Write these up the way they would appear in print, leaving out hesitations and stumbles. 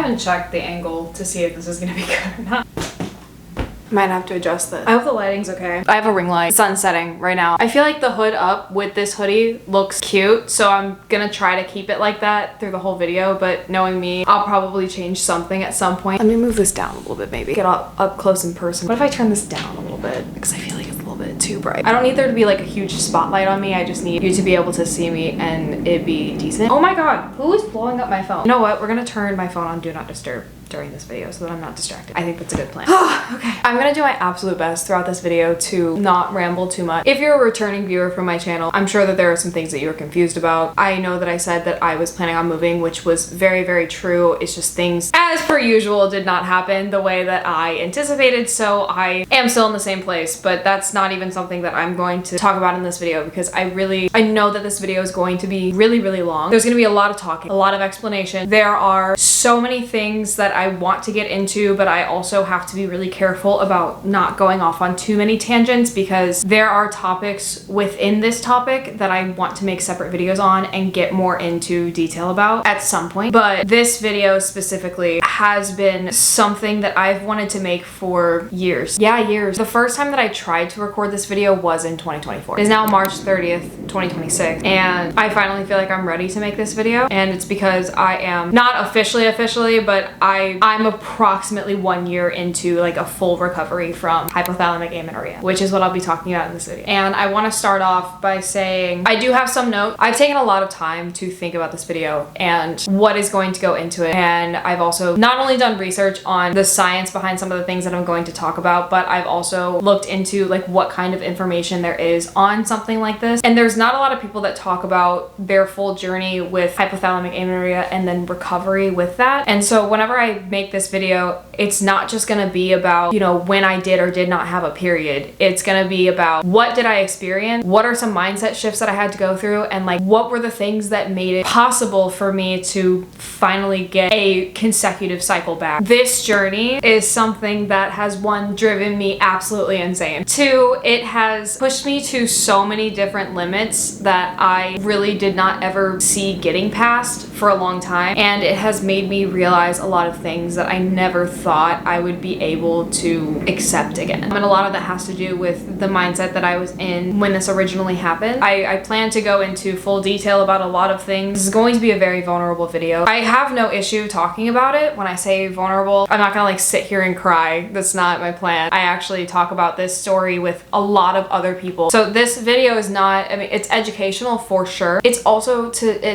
haven't checked the angle to see if this is gonna be good or not. Might have to adjust this. I hope the lighting's okay. I have a ring light. Sun setting right now. I feel like the hood up with this hoodie looks cute, so I'm gonna try to keep it like that through the whole video, but knowing me, I'll probably change something at some point. Let me move this down a little bit maybe. Get up close in person. What if I turn this down a little bit? Because I feel like it's a little bit too bright. I don't need there to be like a huge spotlight on me. I just need you to be able to see me and it be decent. Oh my god, who is blowing up my phone? You know what? We're gonna turn my phone on Do Not Disturb during this video so that I'm not distracted. I think that's a good plan. Okay. I'm gonna do my absolute best throughout this video to not ramble too much. If you're a returning viewer from my channel, I'm sure that there are some things that you were confused about. I know that I said that I was planning on moving, which was very, very true. It's just things, as per usual, did not happen the way that I anticipated, so I am still in the same place, but that's not even something that I'm going to talk about in this video because I know that this video is going to be really, really long. There's gonna be a lot of talking, a lot of explanation. There are so many things that I want to get into, but I also have to be really careful about not going off on too many tangents because there are topics within this topic that I want to make separate videos on and get more into detail about at some point. But this video specifically has been something that I've wanted to make for years. Yeah, years. The first time that I tried to record this video was in 2024. It is now March 30th, 2026, and I finally feel like I'm ready to make this video, and it's because I am not officially, but I'm approximately 1 year into like a full recovery from hypothalamic amenorrhea, which is what I'll be talking about in this video. And I want to start off by saying I do have some notes. I've taken a lot of time to think about this video and what is going to go into it, and I've also not only done research on the science behind some of the things that I'm going to talk about, but I've also looked into like what kind of information there is on something like this. And there's not a lot of people that talk about their full journey with hypothalamic amenorrhea and then recovery with that. And so whenever I make this video, it's not just gonna be about, you know, when I did or did not have a period. It's gonna be about what did I experience, what are some mindset shifts that I had to go through, and like what were the things that made it possible for me to finally get a consecutive cycle back. This journey is something that has, one, driven me absolutely insane. Two, it has pushed me to so many different limits that I really did not ever see getting past for a long time, and it has made me realize a lot of things that I never thought I would be able to accept again. And a lot of that has to do with the mindset that I was in when this originally happened. I plan to go into full detail about a lot of things. This is going to be a very vulnerable video. I have no issue talking about it. When I say vulnerable, I'm not gonna like sit here and cry. That's not my plan. I actually talk about this story with a lot of other people. So this video is not, I mean, it's educational for sure. It's also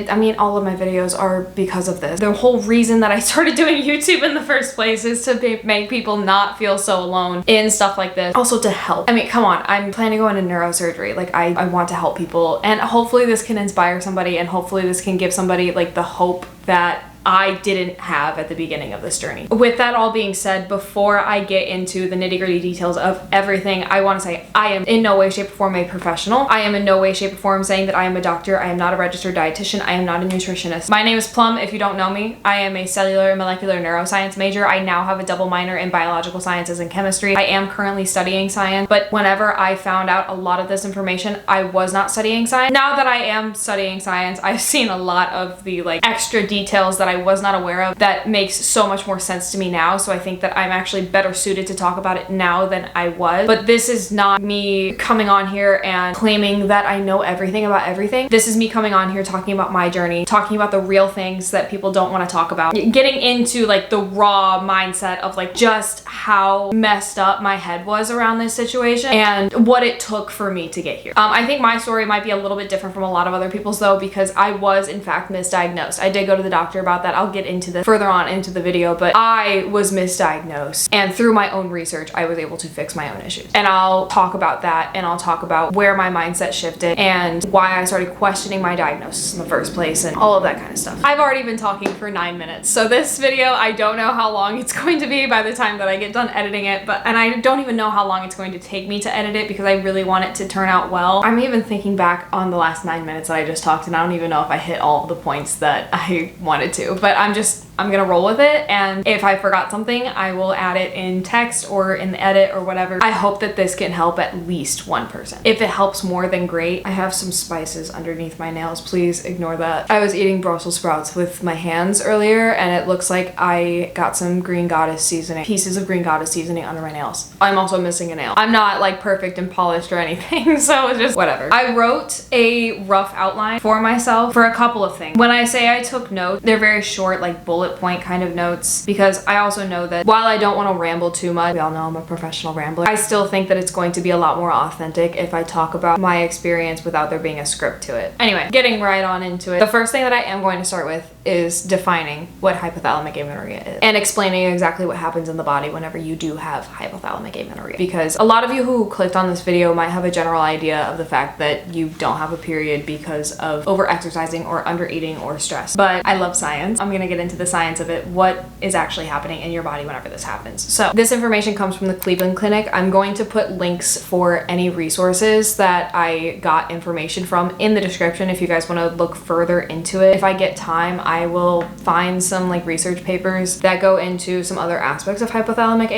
I mean, all of my videos are because of this. The whole reason that I started doing YouTube in the first place is to make people not feel so alone in stuff like this. Also to help. I mean, come on, I'm planning to go into neurosurgery. Like I want to help people, and hopefully this can inspire somebody, and hopefully this can give somebody like the hope that I didn't have at the beginning of this journey. With that all being said, before I get into the nitty-gritty details of everything, I want to say I am in no way, shape, or form a professional. I am in no way, shape, or form saying that I am a doctor. I am not a registered dietitian. I am not a nutritionist. My name is Plum, if you don't know me. I am a cellular and molecular neuroscience major. I now have a double minor in biological sciences and chemistry. I am currently studying science, but whenever I found out a lot of this information, I was not studying science. Now that I am studying science, I've seen a lot of the like extra details that I was not aware of that makes so much more sense to me now. So I think that I'm actually better suited to talk about it now than I was. But this is not me coming on here and claiming that I know everything about everything. This is me coming on here talking about my journey, talking about the real things that people don't want to talk about, getting into like the raw mindset of like just how messed up my head was around this situation and what it took for me to get here. I think my story might be a little bit different from a lot of other people's though, because I was in fact misdiagnosed. I did go to the doctor about that. I'll get into this further on into the video, but I was misdiagnosed, and through my own research I was able to fix my own issues. And I'll talk about that, and I'll talk about where my mindset shifted and why I started questioning my diagnosis in the first place and all of that kind of stuff. I've already been talking for 9 minutes, so this video, I don't know how long it's going to be by the time that I get done editing it, and I don't even know how long it's going to take me to edit it because I really want it to turn out well. I'm even thinking back on the last 9 minutes that I just talked, and I don't even know if I hit all the points that I wanted to, but I'm I'm gonna roll with it, and if I forgot something, I will add it in text or in the edit or whatever. I hope that this can help at least one person. If it helps more, then great. I have some spices underneath my nails. Please ignore that. I was eating Brussels sprouts with my hands earlier, and it looks like I got some Green Goddess seasoning, pieces of Green Goddess seasoning under my nails. I'm also missing a nail. I'm not like perfect and polished or anything, so it's just whatever. I wrote a rough outline for myself for a couple of things. When I say I took notes, they're very short, like bullet point kind of notes, because I also know that while I don't want to ramble too much, we all know I'm a professional rambler, I still think that it's going to be a lot more authentic if I talk about my experience without there being a script to it. Anyway, getting right on into it. The first thing that I am going to start with is defining what hypothalamic amenorrhea is and explaining exactly what happens in the body whenever you do have hypothalamic amenorrhea, because a lot of you who clicked on this video might have a general idea of the fact that you don't have a period because of over-exercising or under-eating or stress. But I love science. I'm gonna get into the science of it, what is actually happening in your body whenever this happens. So this information comes from the Cleveland Clinic. I'm going to put links for any resources that I got information from in the description if you guys want to look further into it. If I get time, I will find some like research papers that go into some other aspects of hypothalamic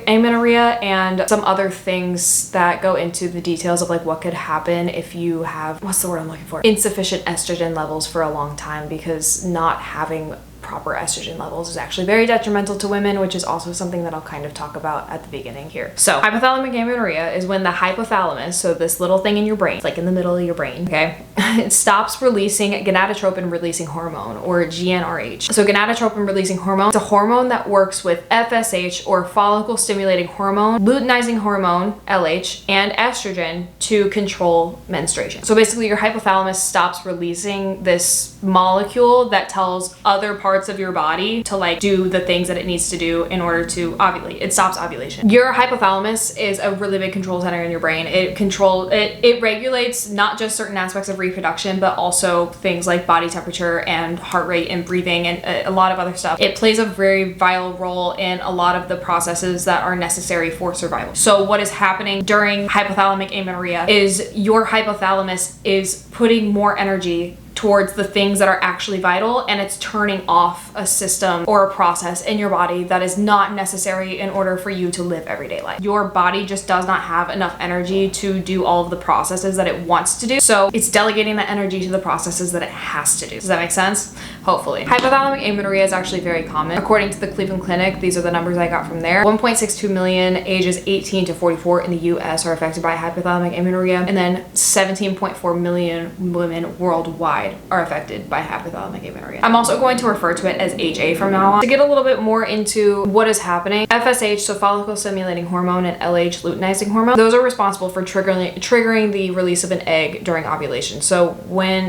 amenorrhea and some other things that go into the details of like what could happen if you have, what's the word I'm looking for? Insufficient estrogen levels for a long time, because not having proper estrogen levels is actually very detrimental to women, which is also something that I'll kind of talk about at the beginning here. So hypothalamic amenorrhea is when the hypothalamus, so this little thing in your brain, like in the middle of your brain, okay, it stops releasing gonadotropin releasing hormone, or GnRH. So gonadotropin releasing hormone, it's a hormone that works with FSH, or follicle stimulating hormone, luteinizing hormone, LH, and estrogen to control menstruation. So basically your hypothalamus stops releasing this molecule that tells other parts of your body to like do the things that it needs to do in order to ovulate. It stops ovulation. Your hypothalamus is a really big control center in your brain. It regulates not just certain aspects of reproduction, but also things like body temperature and heart rate and breathing and a lot of other stuff. It plays a very vital role in a lot of the processes that are necessary for survival. So what is happening during hypothalamic amenorrhea is your hypothalamus is putting more energy towards the things that are actually vital, and it's turning off a system or a process in your body that is not necessary in order for you to live everyday life. Your body just does not have enough energy to do all of the processes that it wants to do, so it's delegating that energy to the processes that it has to do. Does that make sense? Hopefully. Hypothalamic amenorrhea is actually very common. According to the Cleveland Clinic, these are the numbers I got from there. 1.62 million ages 18 to 44 in the US are affected by hypothalamic amenorrhea, and then 17.4 million women worldwide are affected by hypothalamic amenorrhea. I'm also going to refer to it as HA from now on to get a little bit more into what is happening. FSH, so follicle stimulating hormone, and LH, luteinizing hormone, those are responsible for triggering the release of an egg during ovulation. So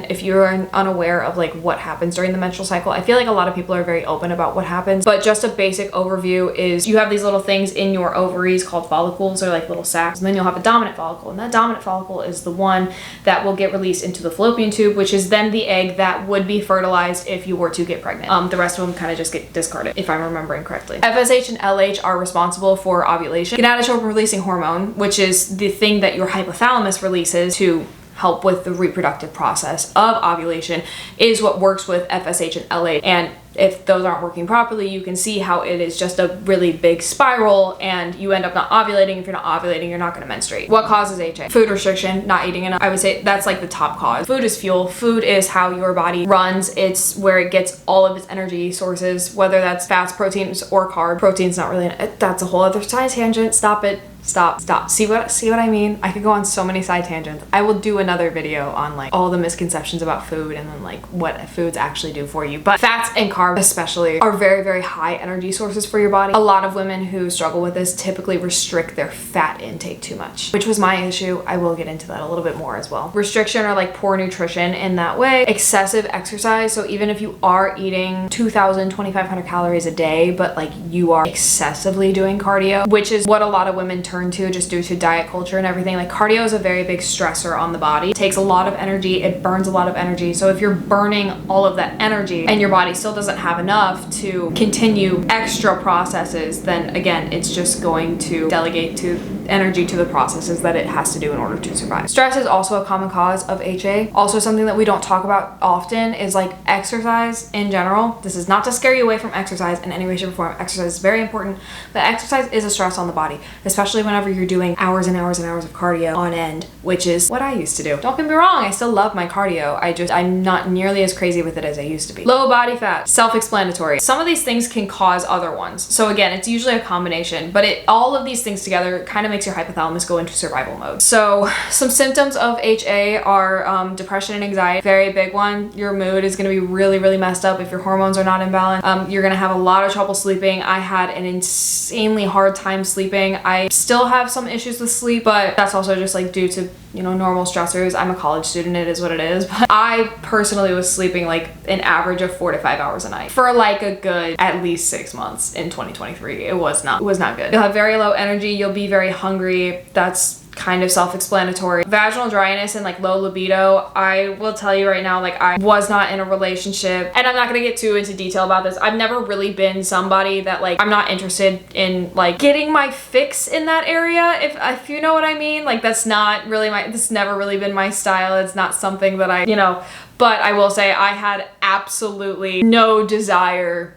if you're unaware of like what happens during the menstrual cycle, I feel like a lot of people are very open about what happens, but just a basic overview is you have these little things in your ovaries called follicles, or like little sacs, and then you'll have a dominant follicle, and that dominant follicle is the one that will get released into the fallopian tube, which is then the egg that would be fertilized if you were to get pregnant. The rest of them kind of just get discarded, if I'm remembering correctly. FSH and LH are responsible for ovulation. Gonadotropin releasing hormone, which is the thing that your hypothalamus releases to help with the reproductive process of ovulation, is what works with FSH and LH. And if those aren't working properly, you can see how it is just a really big spiral, and you end up not ovulating. If you're not ovulating, you're not going to menstruate. What causes HA? Food restriction, not eating enough. I would say that's like the top cause. Food is fuel. Food is how your body runs. It's where it gets all of its energy sources, whether that's fats, proteins, or carb. Protein's not really, that's a whole other side tangent. Stop it. Stop. See what I mean? I could go on so many side tangents. I will do another video on like all the misconceptions about food and then like what foods actually do for you. But fats and carbs especially are very, very high energy sources for your body. A lot of women who struggle with this typically restrict their fat intake too much, which was my issue. I will get into that a little bit more as well. Restriction or like poor nutrition in that way. Excessive exercise. So even if you are eating 2,000, 2,500 calories a day, but like you are excessively doing cardio, which is what a lot of women turn to just due to diet culture and everything. Like cardio is a very big stressor on the body. It takes a lot of energy. It burns a lot of energy. So if you're burning all of that energy and your body still doesn't have enough to continue extra processes, then again, it's just going to delegate to energy to the processes that it has to do in order to survive. Stress is also a common cause of HA. Also, something that we don't talk about often is like exercise in general. This is not to scare you away from exercise in any way, shape, or form. Exercise is very important, but exercise is a stress on the body, especially whenever you're doing hours and hours and hours of cardio on end, which is what I used to do. Don't get me wrong, I still love my cardio. I'm not nearly as crazy with it as I used to be. Low body fat, self-explanatory. Some of these things can cause other ones. So again, it's usually a combination, but all of these things together kind of makes your hypothalamus go into survival mode. So some symptoms of HA are depression and anxiety, very big one. Your mood is going to be really, really messed up if your hormones are not in balance. You're going to have a lot of trouble sleeping. I had an insanely hard time sleeping. I still have some issues with sleep, but that's also just like due to, you know, normal stressors. I'm a college student, it is what it is. But I personally was sleeping like an average of 4 to 5 hours a night for like a good at least 6 months in 2023. It was not good. You'll have very low energy. You'll be very hungry. That's kind of self-explanatory. Vaginal dryness and like low libido. I will tell you right now, like I was not in a relationship, and I'm not gonna get too into detail about this. I've never really been somebody that like, I'm not interested in like getting my fix in that area, if you know what I mean. Like that's not really this never really been my style. It's not something that I, you know, but I will say I had absolutely no desire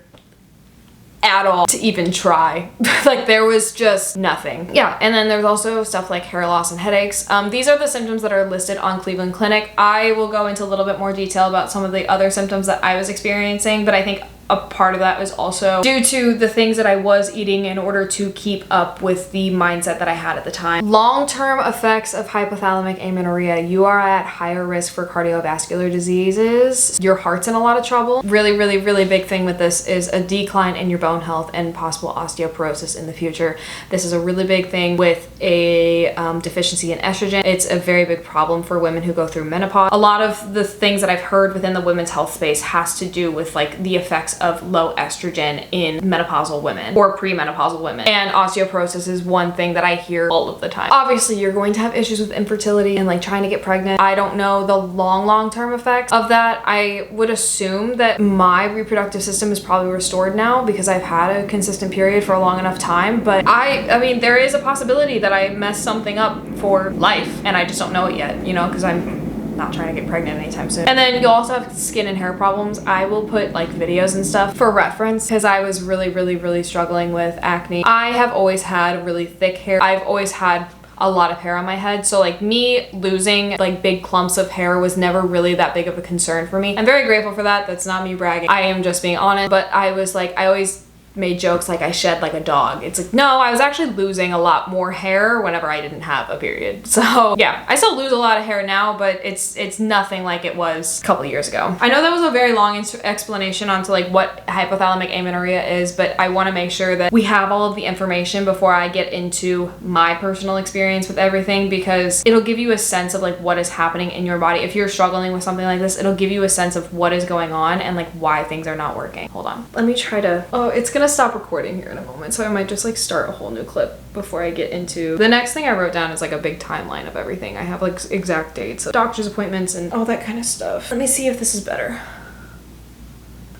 at all to even try. Like there was just nothing. Yeah, and then there's also stuff like hair loss and headaches. These are the symptoms that are listed on Cleveland Clinic. I will go into a little bit more detail about some of the other symptoms that I was experiencing, but I think a part of that was also due to the things that I was eating in order to keep up with the mindset that I had at the time. Long-term effects of hypothalamic amenorrhea. You are at higher risk for cardiovascular diseases. Your heart's in a lot of trouble. Really, really, really big thing with this is a decline in your bone health and possible osteoporosis in the future. This is a really big thing with a deficiency in estrogen. It's a very big problem for women who go through menopause. A lot of the things that I've heard within the women's health space has to do with like the effects of low estrogen in menopausal women or premenopausal women. And osteoporosis is one thing that I hear all of the time. Obviously, you're going to have issues with infertility and like trying to get pregnant. I don't know the long-term effects of that. I would assume that my reproductive system is probably restored now because I've had a consistent period for a long enough time. But I mean, there is a possibility that I messed something up for life and I just don't know it yet, you know, because I'm not trying to get pregnant anytime soon. And then you'll also have skin and hair problems. I will put like videos and stuff for reference because I was really, really, really struggling with acne. I have always had really thick hair. I've always had a lot of hair on my head. So like me losing like big clumps of hair was never really that big of a concern for me. I'm very grateful for that. That's not me bragging. I am just being honest. But I was like, I always made jokes like I shed like a dog. It's like, no, I was actually losing a lot more hair whenever I didn't have a period. So yeah, I still lose a lot of hair now, but it's nothing like it was a couple of years ago. I know that was a very long explanation onto like what hypothalamic amenorrhea is, but I want to make sure that we have all of the information before I get into my personal experience with everything, because it'll give you a sense of like what is happening in your body. If you're struggling with something like this, it'll give you a sense of what is going on and like why things are not working. Hold on. Let me try to, oh, it's gonna stop recording here in a moment, so I might just like start a whole new clip before I get into the next thing. I wrote down is like a big timeline of everything. I have like exact dates of doctor's appointments and all that kind of stuff. Let me see if this is better.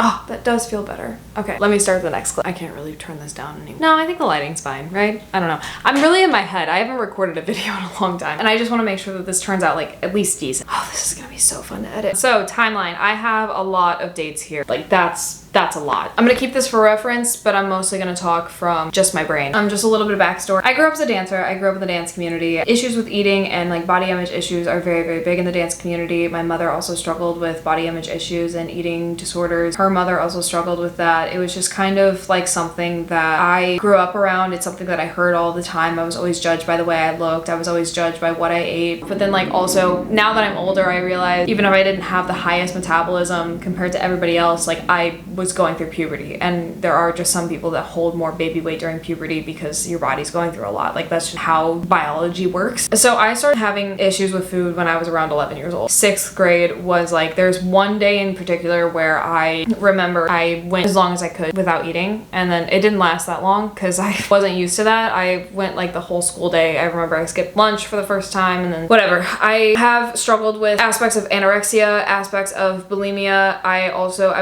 Oh, that does feel better. Okay, let me start the next clip. I can't really turn this down anymore. No, I think the lighting's fine, right? I don't know. I'm really in my head. I haven't recorded a video in a long time, and I just want to make sure that this turns out like at least decent. Oh, this is gonna be so fun to edit. So timeline, I have a lot of dates here. Like that's a lot. I'm gonna keep this for reference, but I'm mostly gonna talk from just my brain. Just a little bit of backstory. I grew up as a dancer. I grew up in the dance community. Issues with eating and like body image issues are very, very big in the dance community. My mother also struggled with body image issues and eating disorders. Her mother also struggled with that. It was just kind of like something that I grew up around. It's something that I heard all the time. I was always judged by the way I looked. I was always judged by what I ate. But then like also now that I'm older, I realize even if I didn't have the highest metabolism compared to everybody else, like I was going through puberty, and there are just some people that hold more baby weight during puberty because your body's going through a lot. Like that's just how biology works. So I started having issues with food when I was around 11 years old. 6th grade was like, there's one day in particular where I remember I went as long as I could without eating, and then it didn't last that long because I wasn't used to that. I went like the whole school day. I remember I skipped lunch for the first time, and then whatever. I have struggled with aspects of anorexia, aspects of bulimia. I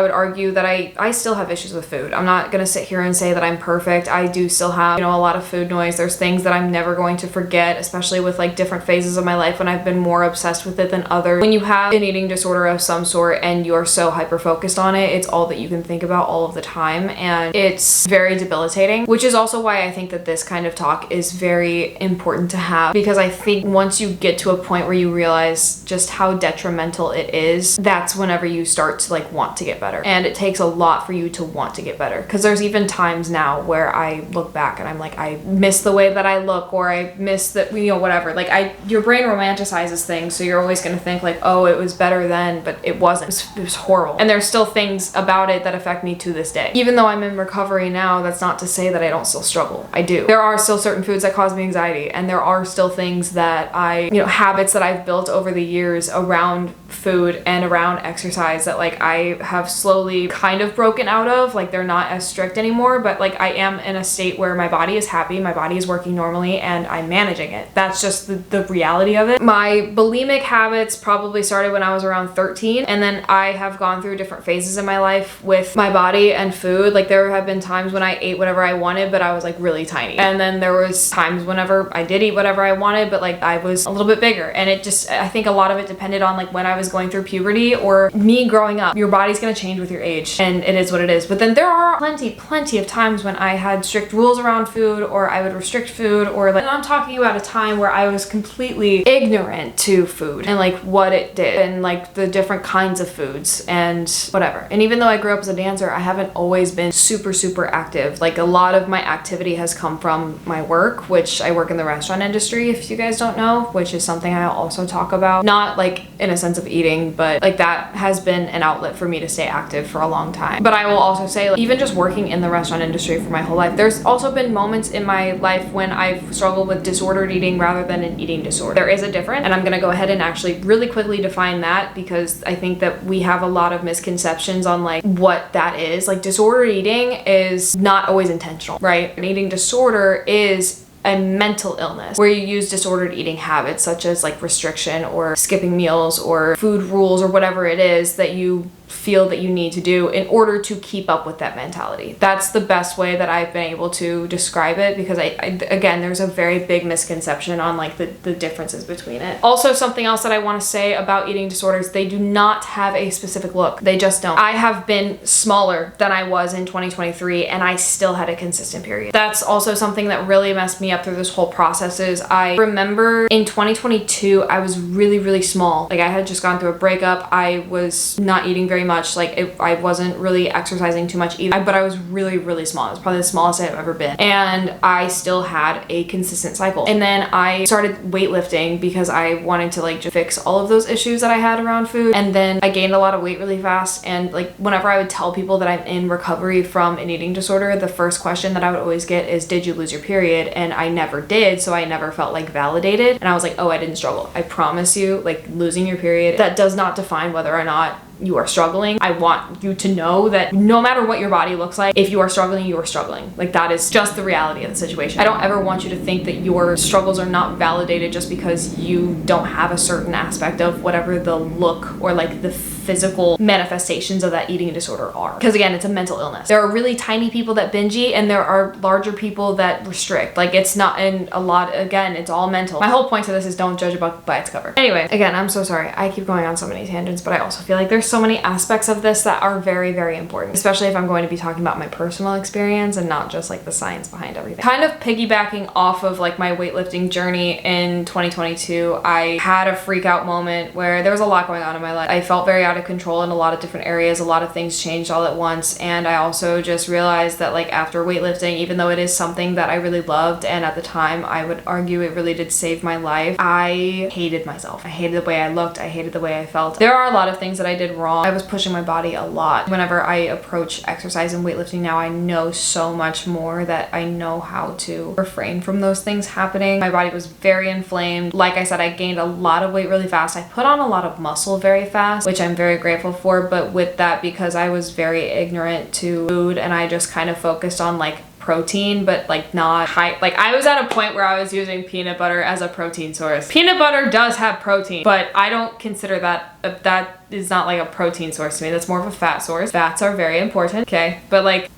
would argue that I I still have issues with food. I'm not gonna sit here and say that I'm perfect. I do still have, you know, a lot of food noise. There's things that I'm never going to forget, especially with like different phases of my life when I've been more obsessed with it than others. When you have an eating disorder of some sort and you're so hyper focused on it, it's all that you can think about all of the time, and it's very debilitating, which is also why I think that this kind of talk is very important to have, because I think once you get to a point where you realize just how detrimental it is, that's whenever you start to like want to get better. And it takes a lot for you to want to get better, because there's even times now where I look back and I'm like, I miss the way that I look, or I miss that, you know, whatever. Like your brain romanticizes things, so you're always going to think like, oh, it was better then, but it wasn't. It was horrible. And there's still things about it that affect me to this day. Even though I'm in recovery now, that's not to say that I don't still struggle. I do. There are still certain foods that cause me anxiety, and there are still things that habits that I've built over the years around food and around exercise that like I have slowly kind of broken out of. Like they're not as strict anymore, but like I am in a state where my body is happy, my body is working normally, and I'm managing it. That's just the reality of it. My bulimic habits probably started when I was around 13, and then I have gone through different phases in my life with my body and food. Like there have been times when I ate whatever I wanted, but I was like really tiny. And then there was times whenever I did eat whatever I wanted, but like I was a little bit bigger. And it just, I think a lot of it depended on like when I was going through puberty or me growing up. Your body's gonna change with your age, and it is what it is. But then there are plenty of times when I had strict rules around food, or I would restrict food, or like, and I'm talking about a time where I was completely ignorant to food and like what it did and like the different kinds of foods and whatever. And even though I grew up as a dancer, I haven't always been super active. Like a lot of my activity has come from my work, which I work in the restaurant industry, if you guys don't know, which is something I also talk about. Not like in a sense of eating, but like that has been an outlet for me to stay active for a long time. But I will also say, like, even just working in the restaurant industry for my whole life, there's also been moments in my life when I've struggled with disordered eating rather than an eating disorder. There is a difference, and I'm gonna go ahead and actually really quickly define that, because I think that we have a lot of misconceptions on like what that is. Like disordered eating is not always intentional, right? An eating disorder is a mental illness where you use disordered eating habits such as like restriction or skipping meals or food rules or whatever it is that you feel that you need to do in order to keep up with that mentality. That's the best way that I've been able to describe it, because I again, there's a very big misconception on like the differences between it. Also, something else that I want to say about eating disorders, they do not have a specific look. They just don't. I have been smaller than I was in 2023, and I still had a consistent period. That's also something that really messed me up through this whole process. Is I remember in 2022, I was really small. Like I had just gone through a breakup. I was not eating very much. Like I wasn't really exercising too much either, but I was really small. It was probably the smallest I've ever been, and I still had a consistent cycle. And then I started weightlifting because I wanted to like just fix all of those issues that I had around food. And then I gained a lot of weight really fast, and like whenever I would tell people that I'm in recovery from an eating disorder, the first question that I would always get is, did you lose your period? And I never did, so I never felt like validated. And I was like, oh, I didn't struggle. I promise you, like losing your period, that does not define whether or not you are struggling. I want you to know that no matter what your body looks like, if you are struggling, you are struggling. Like that is just the reality of the situation. I don't ever want you to think that your struggles are not validated just because you don't have a certain aspect of whatever the look or like the physical manifestations of that eating disorder are. Because again, it's a mental illness. There are really tiny people that binge eat, and there are larger people that restrict. Like it's not, in a lot, again, it's all mental. My whole point to this is don't judge a book by its cover. Anyway, again, I'm so sorry. I keep going on so many tangents, but I also feel like there's so many aspects of this that are very important, especially if I'm going to be talking about my personal experience and not just like the science behind everything. Kind of piggybacking off of like my weightlifting journey in 2022, I had a freak out moment where there was a lot going on in my life. I felt very out of control in a lot of different areas. A lot of things changed all at once, and I also just realized that like after weightlifting, even though it is something that I really loved, and at the time I would argue it really did save my life, I hated myself. I hated the way I looked. I hated the way I felt. There are a lot of things that I did wrong. I was pushing my body a lot. Whenever I approach exercise and weightlifting now, I know so much more that I know how to refrain from those things happening. My body was very inflamed. Like I said, I gained a lot of weight really fast. I put on a lot of muscle very fast, which I'm very grateful for, but with that, because I was very ignorant to food and I just kind of focused on like protein, but like not high. Like I was at a point where I was using peanut butter as a protein source. Peanut butter does have protein, but I don't consider that, that is not like a protein source to me. That's more of a fat source. Fats are very important, okay? But like,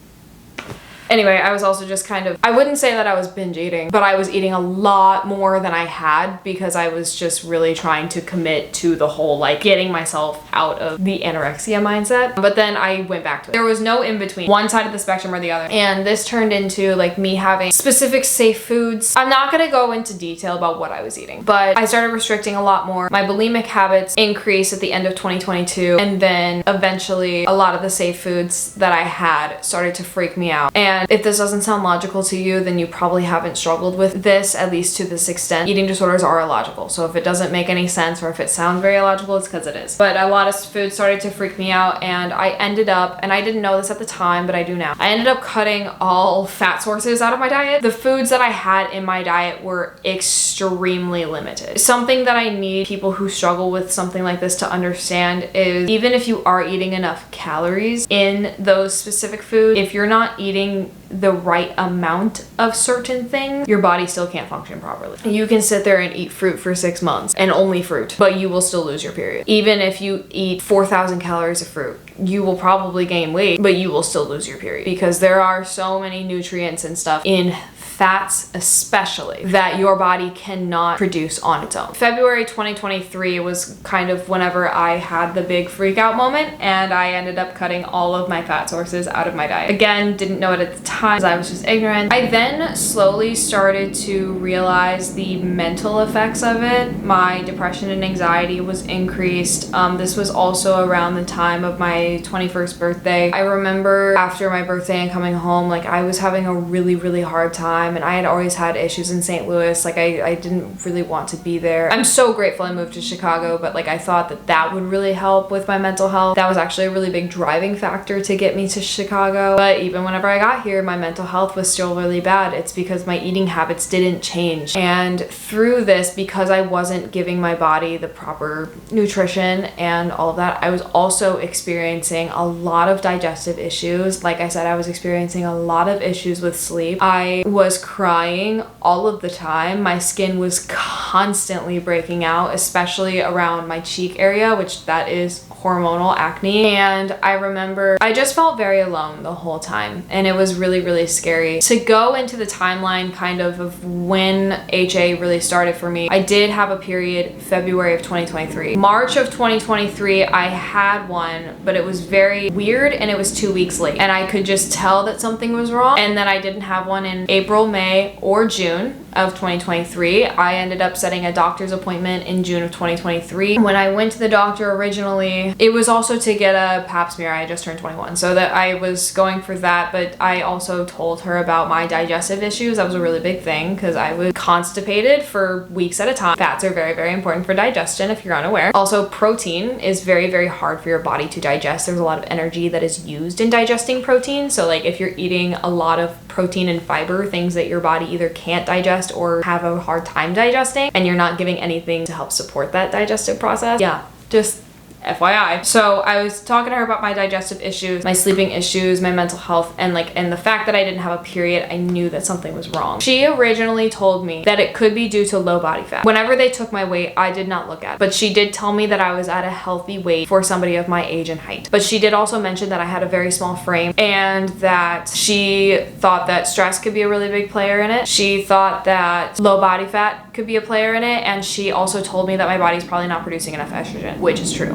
anyway, I was also just kind of, I wouldn't say that I was binge eating, but I was eating a lot more than I had because I was just really trying to commit to the whole like getting myself out of the anorexia mindset. But then I went back to it. There was no in between, one side of the spectrum or the other. And this turned into like me having specific safe foods. I'm not gonna go into detail about what I was eating, but I started restricting a lot more. My bulimic habits increased at the end of 2022. And then eventually a lot of the safe foods that I had started to freak me out. And if this doesn't sound logical to you, then you probably haven't struggled with this, at least to this extent. Eating disorders are illogical. So if it doesn't make any sense or if it sounds very illogical, it's because it is. But a lot of food started to freak me out, and I ended up, and I didn't know this at the time, but I do now, I ended up cutting all fat sources out of my diet. The foods that I had in my diet were extremely limited. Something that I need people who struggle with something like this to understand is even if you are eating enough calories in those specific foods, if you're not eating the right amount of certain things, your body still can't function properly. You can sit there and eat fruit for 6 months and only fruit, but you will still lose your period. Even if you eat 4,000 calories of fruit, you will probably gain weight, but you will still lose your period because there are so many nutrients and stuff in fats especially that your body cannot produce on its own. February 2023 was kind of whenever I had the big freak out moment, and I ended up cutting all of my fat sources out of my diet. Again, didn't know it at the time because I was just ignorant. I then slowly started to realize the mental effects of it. My depression and anxiety was increased. This was also around the time of my 21st birthday. I remember after my birthday and coming home, like I was having a really hard time, and I had always had issues in St. Louis. Like I didn't really want to be there. I'm so grateful I moved to Chicago, but like I thought that that would really help with my mental health. That was actually a really big driving factor to get me to Chicago. But even whenever I got here, my mental health was still really bad. It's because my eating habits didn't change. And through this, because I wasn't giving my body the proper nutrition and all of that, I was also experiencing a lot of digestive issues. Like I said, I was experiencing a lot of issues with sleep. I was crying all of the time. My skin was constantly breaking out, especially around my cheek area, which that is hormonal acne. And I remember I just felt very alone the whole time, and it was really scary. To go into the timeline kind of when HA really started for me, I did have a period February of 2023. March of 2023 I had one, but it was very weird and it was 2 weeks late, and I could just tell that something was wrong. And then I didn't have one in April, May, or June of 2023. I ended up setting a doctor's appointment in June of 2023. When I went to the doctor originally, it was also to get a pap smear. I just turned 21, so that I was going for that, but I also told her about my digestive issues. That was a really big thing because I was constipated for weeks at a time. Fats are very important for digestion if you're unaware. Also, protein is very hard for your body to digest. There's a lot of energy that is used in digesting protein. So like if you're eating a lot of protein and fiber, things that your body either can't digest or have a hard time digesting, and you're not giving anything to help support that digestive process. Yeah, just FYI. So I was talking to her about my digestive issues, my sleeping issues, my mental health, and the fact that I didn't have a period. I knew that something was wrong. She originally told me that it could be due to low body fat. Whenever they took my weight, I did not look at it, but she did tell me that I was at a healthy weight for somebody of my age and height. But she did also mention that I had a very small frame, and that she thought that stress could be a really big player in it. She thought that low body fat could be a player in it, and she also told me that my body's probably not producing enough estrogen, which is true.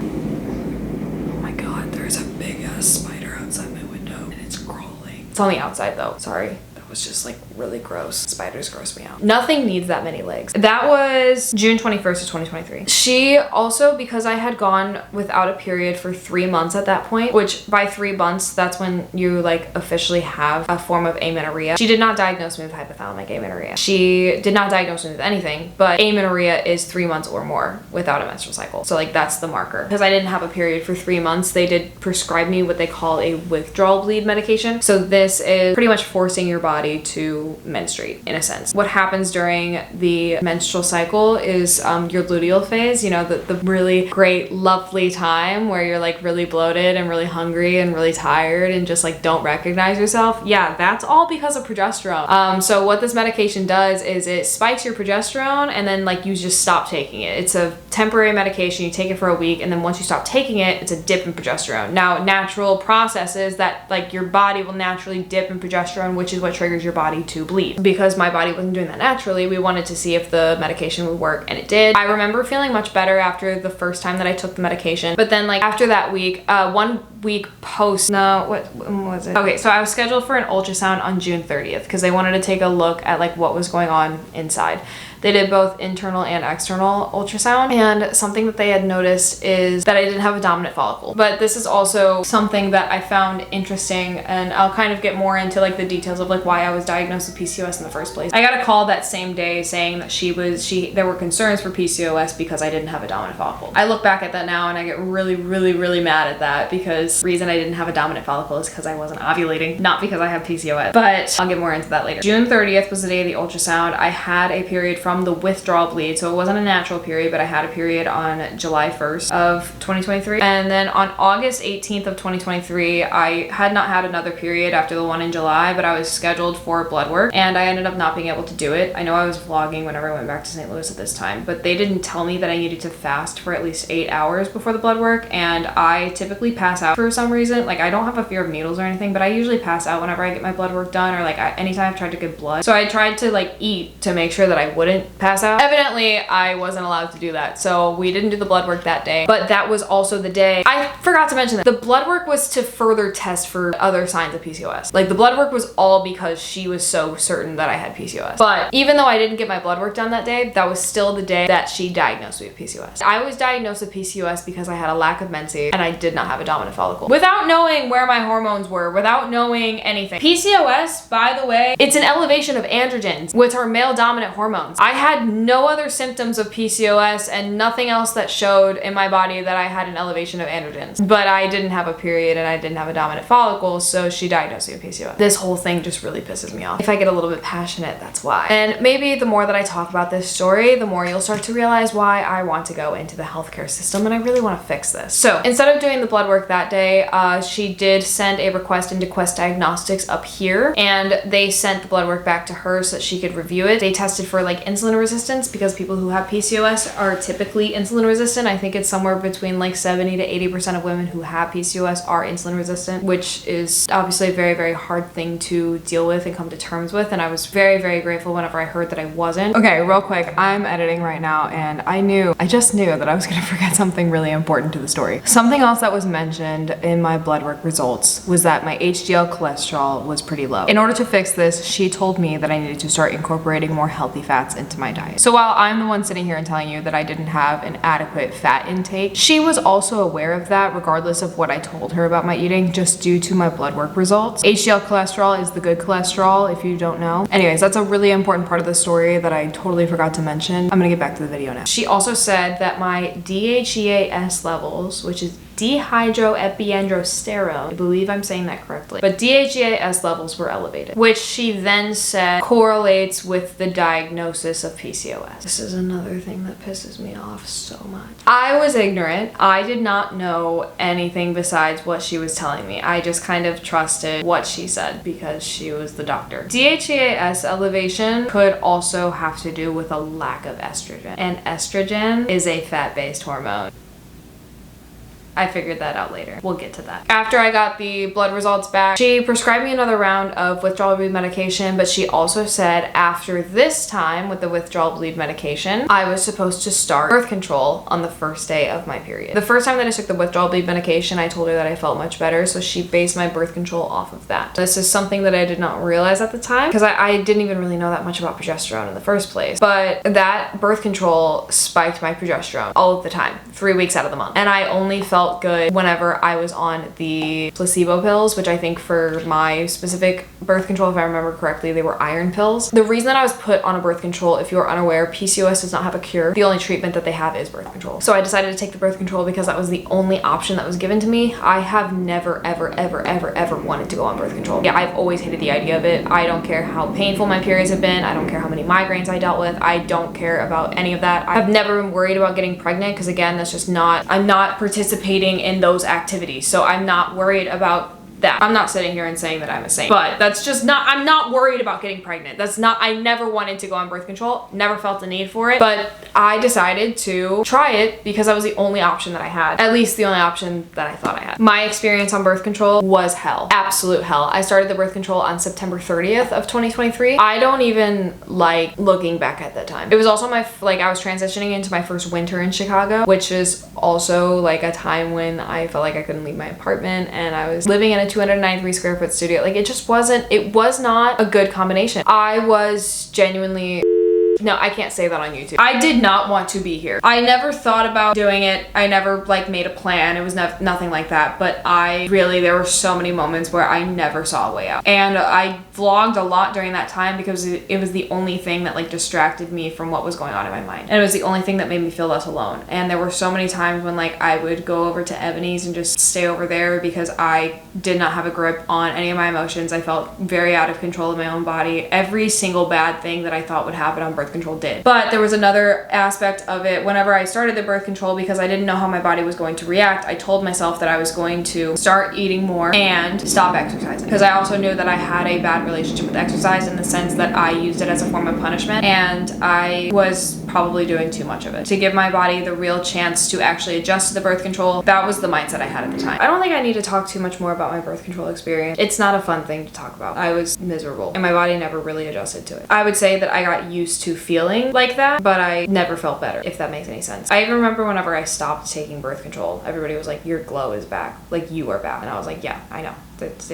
There's a big ass spider outside my window and it's crawling. It's on the outside though, sorry. That was just like really gross. Spiders gross me out. Nothing needs that many legs. That was June 21st of 2023. She also, because I had gone without a period for 3 months at that point, which by 3 months, that's when you like officially have a form of amenorrhea. She did not diagnose me with hypothalamic amenorrhea. She did not diagnose me with anything, but amenorrhea is 3 months or more without a menstrual cycle. So like that's the marker. Because I didn't have a period for 3 months, they did prescribe me what they call a withdrawal bleed medication. So this is pretty much forcing your body body to menstruate, in a sense. What happens during the menstrual cycle is your luteal phase, you know, the really great, lovely time where you're like really bloated and really hungry and really tired and just like don't recognize yourself. Yeah, that's all because of progesterone. So what this medication does is it spikes your progesterone and then like you just stop taking it. It's a temporary medication. You take it for a week, and then once you stop taking it, it's a dip in progesterone. Now, natural processes that like your body will naturally dip in progesterone, which is what triggers your body to bleed. Because my body wasn't doing that naturally, we wanted to see if the medication would work, and it did. I remember feeling much better after the first time that I took the medication, but then like after that week, 1 week post, when was it? Okay, so I was scheduled for an ultrasound on June 30th because they wanted to take a look at like what was going on inside. They did both internal and external ultrasound, and something that they had noticed is that I didn't have a dominant follicle. But this is also something that I found interesting, and I'll kind of get more into like the details of like why I was diagnosed with PCOS in the first place. I got a call that same day saying that there were concerns for PCOS because I didn't have a dominant follicle. I look back at that now and I get really, really, really mad at that, because the reason I didn't have a dominant follicle is because I wasn't ovulating, not because I have PCOS. But I'll get more into that later. June 30th was the day of the ultrasound. I had a period from the withdrawal bleed, so it wasn't a natural period, but I had a period on July 1st of 2023, and then on August 18th of 2023 I had not had another period after the one in July, but I was scheduled for blood work and I ended up not being able to do it. I know I was vlogging whenever I went back to St. Louis at this time, but they didn't tell me that I needed to fast for at least 8 hours before the blood work, and I typically pass out for some reason. Like, I don't have a fear of needles or anything, but I usually pass out whenever I get my blood work done, or like anytime I've tried to get blood. So I tried to like eat to make sure that I wouldn't pass out. Evidently, I wasn't allowed to do that, so we didn't do the blood work that day. But that was also the day, I forgot to mention that the blood work was to further test for other signs of PCOS. Like, the blood work was all because she was so certain that I had PCOS. But even though I didn't get my blood work done that day, that was still the day that she diagnosed me with PCOS. I was diagnosed with PCOS because I had a lack of menses and I did not have a dominant follicle. Without knowing where my hormones were, without knowing anything. PCOS, by the way, it's an elevation of androgens, which are male dominant hormones. I had no other symptoms of PCOS and nothing else that showed in my body that I had an elevation of androgens. But I didn't have a period and I didn't have a dominant follicle, so she diagnosed me with PCOS. This whole thing just really pisses me off. If I get a little bit passionate, that's why. And maybe the more that I talk about this story, the more you'll start to realize why I want to go into the healthcare system and I really want to fix this. So instead of doing the blood work that day, she did send a request into Quest Diagnostics up here, and they sent the blood work back to her so that she could review it. They tested for like insulin resistance, because people who have PCOS are typically insulin resistant. I think it's somewhere between like 70 to 80% of women who have PCOS are insulin resistant, which is obviously a very, very hard thing to deal with and come to terms with. And I was very, very grateful whenever I heard that I wasn't. Okay, real quick, I'm editing right now, and I just knew that I was gonna forget something really important to the story. Something else that was mentioned in my blood work results was that my HDL cholesterol was pretty low. In order to fix this, she told me that I needed to start incorporating more healthy fats into my diet. So while I'm the one sitting here and telling you that I didn't have an adequate fat intake, she was also aware of that regardless of what I told her about my eating, just due to my blood work results. HDL cholesterol is the good cholesterol, if you don't know. Anyways, that's a really important part of the story that I totally forgot to mention. I'm gonna get back to the video now. She also said that my DHEAS levels, which is dehydroepiandrosterone, I believe I'm saying that correctly, but DHEAS levels were elevated, which she then said correlates with the diagnosis of PCOS. This is another thing that pisses me off so much. I was ignorant. I did not know anything besides what she was telling me. I just kind of trusted what she said because she was the doctor. DHEAS elevation could also have to do with a lack of estrogen, and estrogen is a fat-based hormone. I figured that out later. We'll get to that. After I got the blood results back, she prescribed me another round of withdrawal bleed medication, but she also said after this time with the withdrawal bleed medication, I was supposed to start birth control on the first day of my period. The first time that I took the withdrawal bleed medication, I told her that I felt much better, so she based my birth control off of that. This is something that I did not realize at the time, because I didn't even really know that much about progesterone in the first place. But that birth control spiked my progesterone all of the time, 3 weeks out of the month. And I only felt felt good whenever I was on the placebo pills, which I think for my specific birth control, if I remember correctly, they were iron pills. The reason that I was put on a birth control, if you're unaware, PCOS does not have a cure. The only treatment that they have is birth control. So I decided to take the birth control because that was the only option that was given to me. I have never, ever wanted to go on birth control. Yeah, I've always hated the idea of it. I don't care how painful my periods have been. I don't care how many migraines I dealt with. I don't care about any of that. I've never been worried about getting pregnant because again, that's just not, I'm not participating in those activities. So I'm not worried about that. I'm not sitting here and saying that I'm a saint, but that's just not, I'm not worried about getting pregnant. That's not, I never wanted to go on birth control, never felt the need for it, but I decided to try it because that was the only option that I had, at least the only option that I thought I had. My experience on birth control was hell, absolute hell. I started the birth control on September 30th of 2023. I don't even like looking back at that time. It was also my, like I was transitioning into my first winter in Chicago, which is also like a time when I felt like I couldn't leave my apartment and I was living in a 293 square foot studio. Like it just wasn't, it was not a good combination. I was genuinely, no, I can't say that on YouTube. I did not want to be here. I never thought about doing it. I never like made a plan. It was nothing like that. But I really, there were so many moments where I never saw a way out. And I vlogged a lot during that time because it was the only thing that like distracted me from what was going on in my mind. And it was the only thing that made me feel less alone. And there were so many times when like I would go over to Ebony's and just stay over there because I did not have a grip on any of my emotions. I felt very out of control of my own body. Every single bad thing that I thought would happen on birth control did. But there was another aspect of it. Whenever I started the birth control, because I didn't know how my body was going to react, I told myself that I was going to start eating more and stop exercising. Because I also knew that I had a bad relationship with exercise in the sense that I used it as a form of punishment and I was probably doing too much of it. To give my body the real chance to actually adjust to the birth control, that was the mindset I had at the time. I don't think I need to talk too much more about my birth control experience. It's not a fun thing to talk about. I was miserable and my body never really adjusted to it. I would say that I got used to feeling like that, but I never felt better, if that makes any sense. I even remember whenever I stopped taking birth control, everybody was like, your glow is back. Like, you are back. And I was like, yeah, I know. It's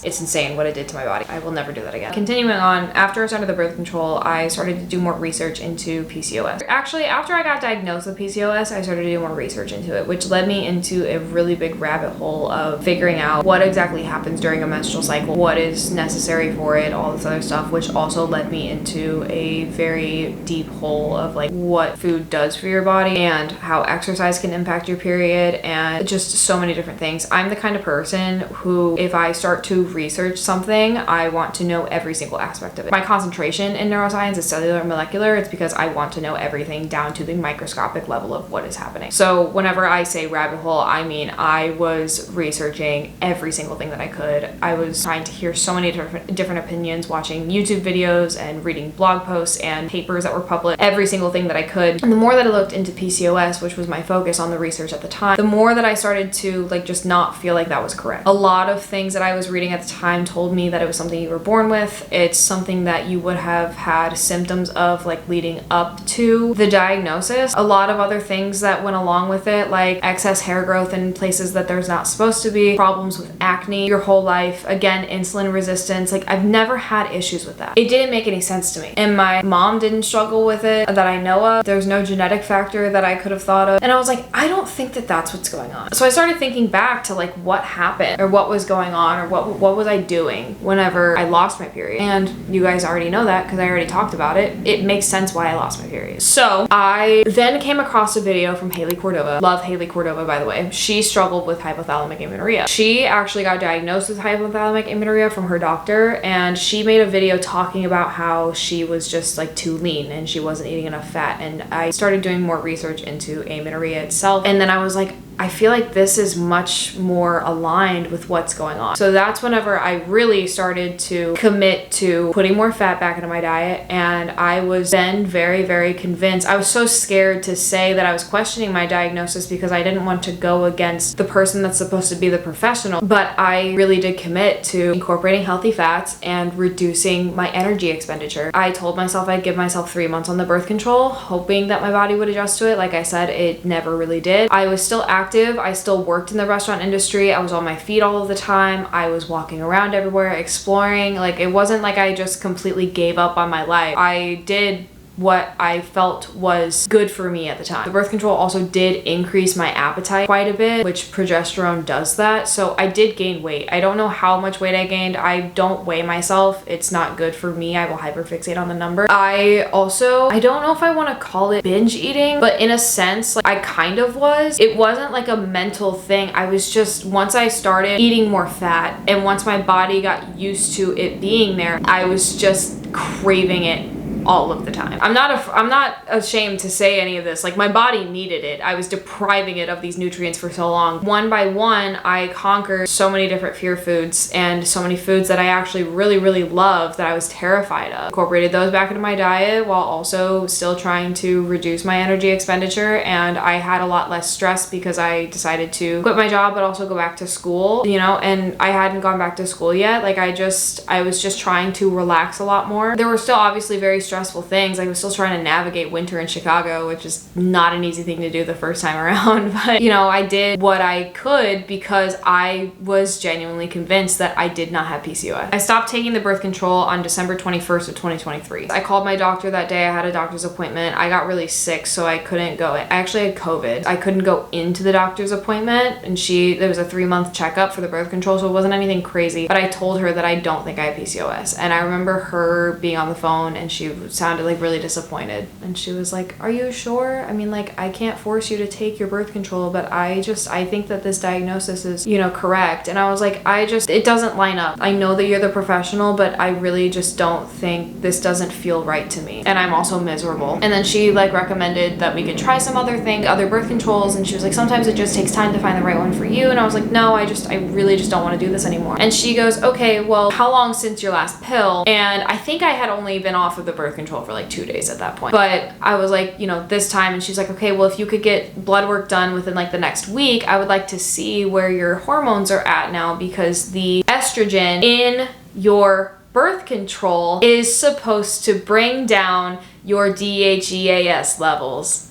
insane what it did to my body. I will never do that again. Continuing on, after I started the birth control, I started to do more research into PCOS. Actually, after I got diagnosed with PCOS, I started to do more research into it, which led me into a really big rabbit hole of figuring out what exactly happens during a menstrual cycle, what is necessary for it, all this other stuff, which also led me into a very deep hole of like what food does for your body and how exercise can impact your period and just so many different things. I'm the kind of person who, if I start to research something, I want to know every single aspect of it. My concentration in neuroscience is cellular and molecular. It's because I want to know everything down to the microscopic level of what is happening. So whenever I say rabbit hole, I mean I was researching every single thing that I could. I was trying to hear so many different opinions, watching YouTube videos and reading blog posts and papers that were published, every single thing that I could. And the more that I looked into PCOS, which was my focus on the research at the time, the more that I started to like just not feel like that was correct. A lot of things that I was reading at the time told me that it was something you were born with. It's something that you would have had symptoms of like leading up to the diagnosis. A lot of other things that went along with it, like excess hair growth in places that there's not supposed to be, problems with acne your whole life, again, insulin resistance. Like I've never had issues with that. It didn't make any sense to me. And my mom didn't struggle with it that I know of. There's no genetic factor that I could have thought of. And I was like, I don't think that that's what's going on. So I started thinking back to like what happened or what was going on or what was I doing whenever I lost my period. And you guys already know that because I already talked about it. It makes sense why I lost my period. So I then came across a video from Haley Cordova. Love Haley Cordova, by the way. She struggled with hypothalamic amenorrhea. She actually got diagnosed with hypothalamic amenorrhea from her doctor, and she made a video talking about how she was just like too lean and she wasn't eating enough fat. And I started doing more research into amenorrhea itself, and then I was like, I feel like this is much more aligned with what's going on. So that's whenever I really started to commit to putting more fat back into my diet. And I was then very, very convinced. I was so scared to say that I was questioning my diagnosis because I didn't want to go against the person that's supposed to be the professional. But I really did commit to incorporating healthy fats and reducing my energy expenditure. I told myself I'd give myself 3 months on the birth control, hoping that my body would adjust to it. Like I said, it never really did. I was still active. I still worked in the restaurant industry. I was on my feet all of the time. I was walking around everywhere, exploring. Like it wasn't like I just completely gave up on my life. I did what I felt was good for me at the time. The birth control also did increase my appetite quite a bit, which progesterone does that. So I did gain weight. I don't know how much weight I gained. I don't weigh myself. It's not good for me. I will hyperfixate on the number. I don't know if I want to call it binge eating, but in a sense, like, I kind of was. It wasn't like a mental thing. I was just, once I started eating more fat and once my body got used to it being there, I was just craving it all of the time. I'm not ashamed to say any of this. Like, my body needed it. I was depriving it of these nutrients for so long. One by one, I conquered so many different fear foods and so many foods that I actually really, really loved that I was terrified of. Incorporated those back into my diet while also still trying to reduce my energy expenditure, and I had a lot less stress because I decided to quit my job but also go back to school, you know, and I hadn't gone back to school yet. Like, I was just trying to relax a lot more. There were still obviously very stressful things. I was still trying to navigate winter in Chicago, which is not an easy thing to do the first time around. But, you know, I did what I could because I was genuinely convinced that I did not have PCOS. I stopped taking the birth control on December 21st of 2023. I called my doctor that day. I had a doctor's appointment. I got really sick, so I couldn't go. I actually had COVID. I couldn't go into the doctor's appointment, and there was a 3-month checkup for the birth control, so it wasn't anything crazy. But I told her that I don't think I have PCOS. And I remember her being on the phone, and she sounded like really disappointed, and she was like, "Are you sure? I mean, like, I can't force you to take your birth control, but I think that this diagnosis is, you know, correct." And I was like, it doesn't line up. I know that you're the professional, but I really just don't think, this doesn't feel right to me, and I'm also miserable. And then she like recommended that we could try some other birth controls, and she was like, sometimes it just takes time to find the right one for you. And I was like, no, I really just don't want to do this anymore. And she goes, okay, well, how long since your last pill? And I think I had only been off of the birth control for like 2 days at that point. But I was like, you know, this time, and she's like, okay, well, if you could get blood work done within like the next week, I would like to see where your hormones are at now, because the estrogen in your birth control is supposed to bring down your DHEAS levels.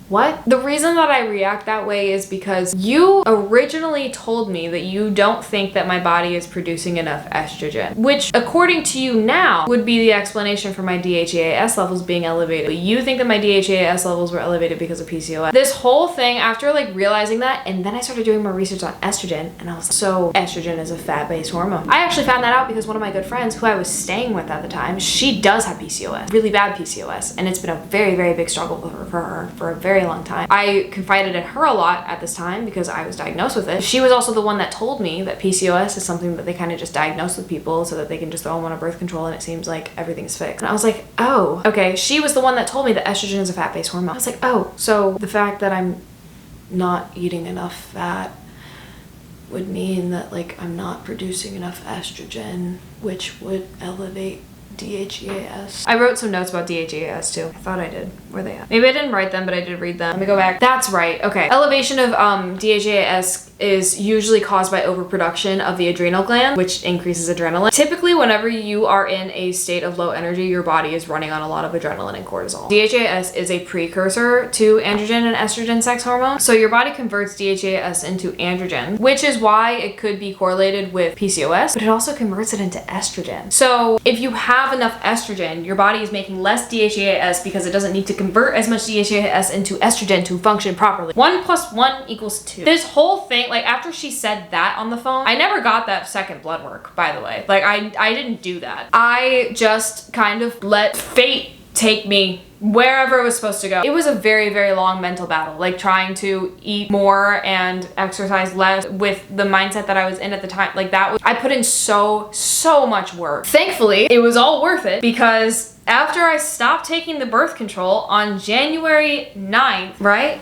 What? The reason that I react that way is because you originally told me that you don't think that my body is producing enough estrogen, which according to you now would be the explanation for my DHEAS levels being elevated. But you think that my DHEAS levels were elevated because of PCOS. This whole thing, after like realizing that, and then I started doing more research on estrogen, and I was like, so estrogen is a fat-based hormone. I actually found that out because one of my good friends who I was staying with at the time, she does have PCOS, really bad PCOS, and it's been a very, very big struggle for her for a very long time. I confided in her a lot at this time because I was diagnosed with it. She was also the one that told me that PCOS is something that they kind of just diagnose with people so that they can just throw them on a birth control and it seems like everything's fixed. And I was like, oh, okay. She was the one that told me that estrogen is a fat-based hormone. I was like, oh, so the fact that I'm not eating enough fat would mean that like I'm not producing enough estrogen, which would elevate DHEAS. I wrote some notes about DHEAS too. I thought I did. Where are they at? Maybe I didn't write them, but I did read them. Let me go back. That's right. Okay. Elevation of DHEAS is usually caused by overproduction of the adrenal gland, which increases adrenaline. Typically, whenever you are in a state of low energy, your body is running on a lot of adrenaline and cortisol. DHEAS is a precursor to androgen and estrogen sex hormones. So your body converts DHEAS into androgen, which is why it could be correlated with PCOS, but it also converts it into estrogen. So if you have enough estrogen, your body is making less DHEAS because it doesn't need to convert as much DHEAS into estrogen to function properly. 1 + 1 = 2. This whole thing, like after she said that on the phone, I never got that second blood work, by the way. Like I didn't do that. I just kind of let fate take me wherever it was supposed to go. It was a very, very long mental battle, like trying to eat more and exercise less with the mindset that I was in at the time. Like I put in so much work. Thankfully, it was all worth it because after I stopped taking the birth control on January 9th, right?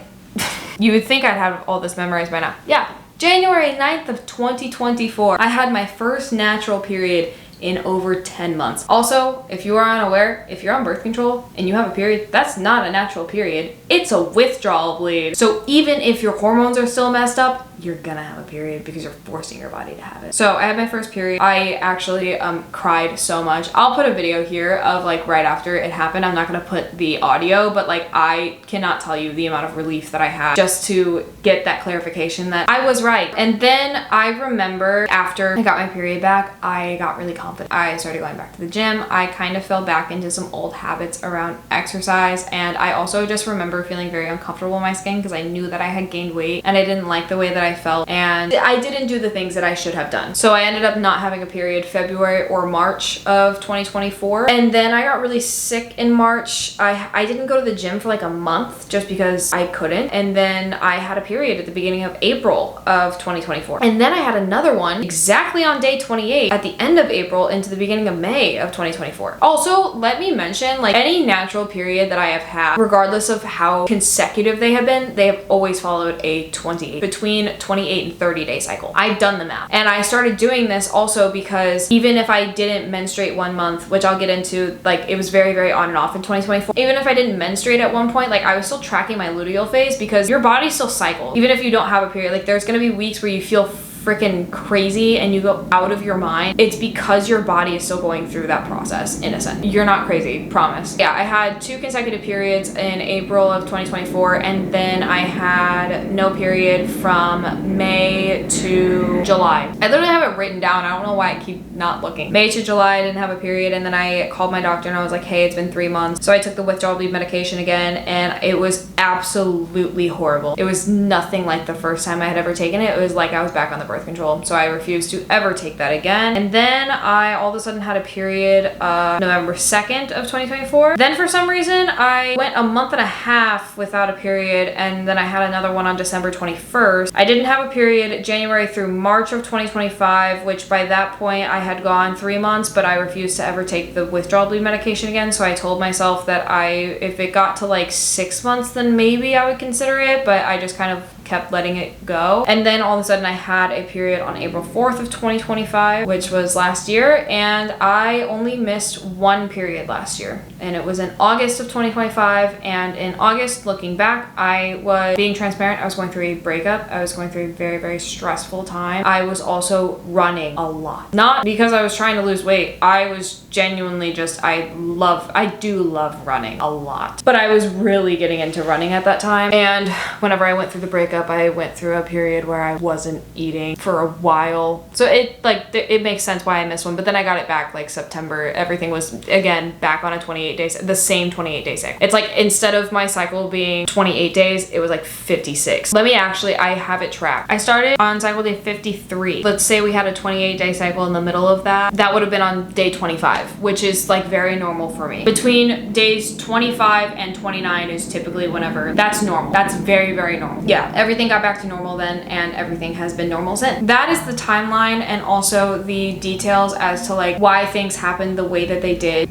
You would think I'd have all this memorized by now. Yeah, January 9th of 2024, I had my first natural period in over 10 months. Also, if you are unaware, if you're on birth control and you have a period, that's not a natural period. It's a withdrawal bleed. So even if your hormones are still messed up, you're gonna have a period because you're forcing your body to have it. So I had my first period. I actually cried so much. I'll put a video here of like right after it happened. I'm not gonna put the audio, but like I cannot tell you the amount of relief that I had just to get that clarification that I was right. And then I remember after I got my period back, I got really confident. I started going back to the gym. I kind of fell back into some old habits around exercise, and I also just remember feeling very uncomfortable in my skin because I knew that I had gained weight and I didn't like the way that I felt, and I didn't do the things that I should have done. So I ended up not having a period February or March of 2024, and then I got really sick in March. I didn't go to the gym for like a month just because I couldn't, and then I had a period at the beginning of April of 2024, and then I had another one exactly on day 28 at the end of April into the beginning of May of 2024. Also, let me mention, like, any natural period that I have had, regardless of how consecutive they have been, they have always followed a between 28 and 30 day cycle. I've done the math, and I started doing this also because even if I didn't menstruate one month, which I'll get into, like, it was very, very on and off in 2024. Even if I didn't menstruate at one point, like, I was still tracking my luteal phase because your body still cycles. Even if you don't have a period, like, there's gonna be weeks where you feel freaking crazy and you go out of your mind. It's because your body is still going through that process, in a sense. You're not crazy, promise. Yeah, I had 2 consecutive periods in April of 2024, and then I had no period from May to July. I literally have it written down. I don't know why I keep not looking. May to July, I didn't have a period, and then I called my doctor and I was like, hey, it's been 3 months. So I took the withdrawal bleed medication again, and it was absolutely horrible. It was nothing like the first time I had ever taken it. It was like I was back on the birth control. So I refused to ever take that again. And then I all of a sudden had a period November 2nd of 2024. Then for some reason I went a month and a half without a period, and then I had another one on December 21st. I didn't have a period January through March of 2025, which by that point I had gone 3 months, but I refused to ever take the withdrawal bleed medication again. So I told myself that if it got to like 6 months, then maybe I would consider it, but I just kind of kept letting it go. And then all of a sudden I had a period on April 4th of 2025, which was last year, and I only missed 1 period last year, and it was in August of 2025. And in August, looking back, I was being transparent, I was going through a breakup. I was going through a very, very stressful time. I was also running a lot, not because I was trying to lose weight. I was genuinely just, I do love running a lot, but I was really getting into running at that time. And whenever I went through the breakup, I went through a period where I wasn't eating for a while. So it makes sense why I missed one, but then I got it back like September. Everything was again back on a 28 days, the same 28 day cycle. It's like instead of my cycle being 28 days, it was like 56. I have it tracked. I started on cycle day 53. Let's say we had a 28 day cycle in the middle of that. That would have been on day 25, which is like very normal for me. Between days 25 and 29 is typically whenever that's normal. That's very, very normal. Yeah, everything got back to normal then, and everything has been normal since. That is the timeline, and also the details as to like why things happened the way that they did.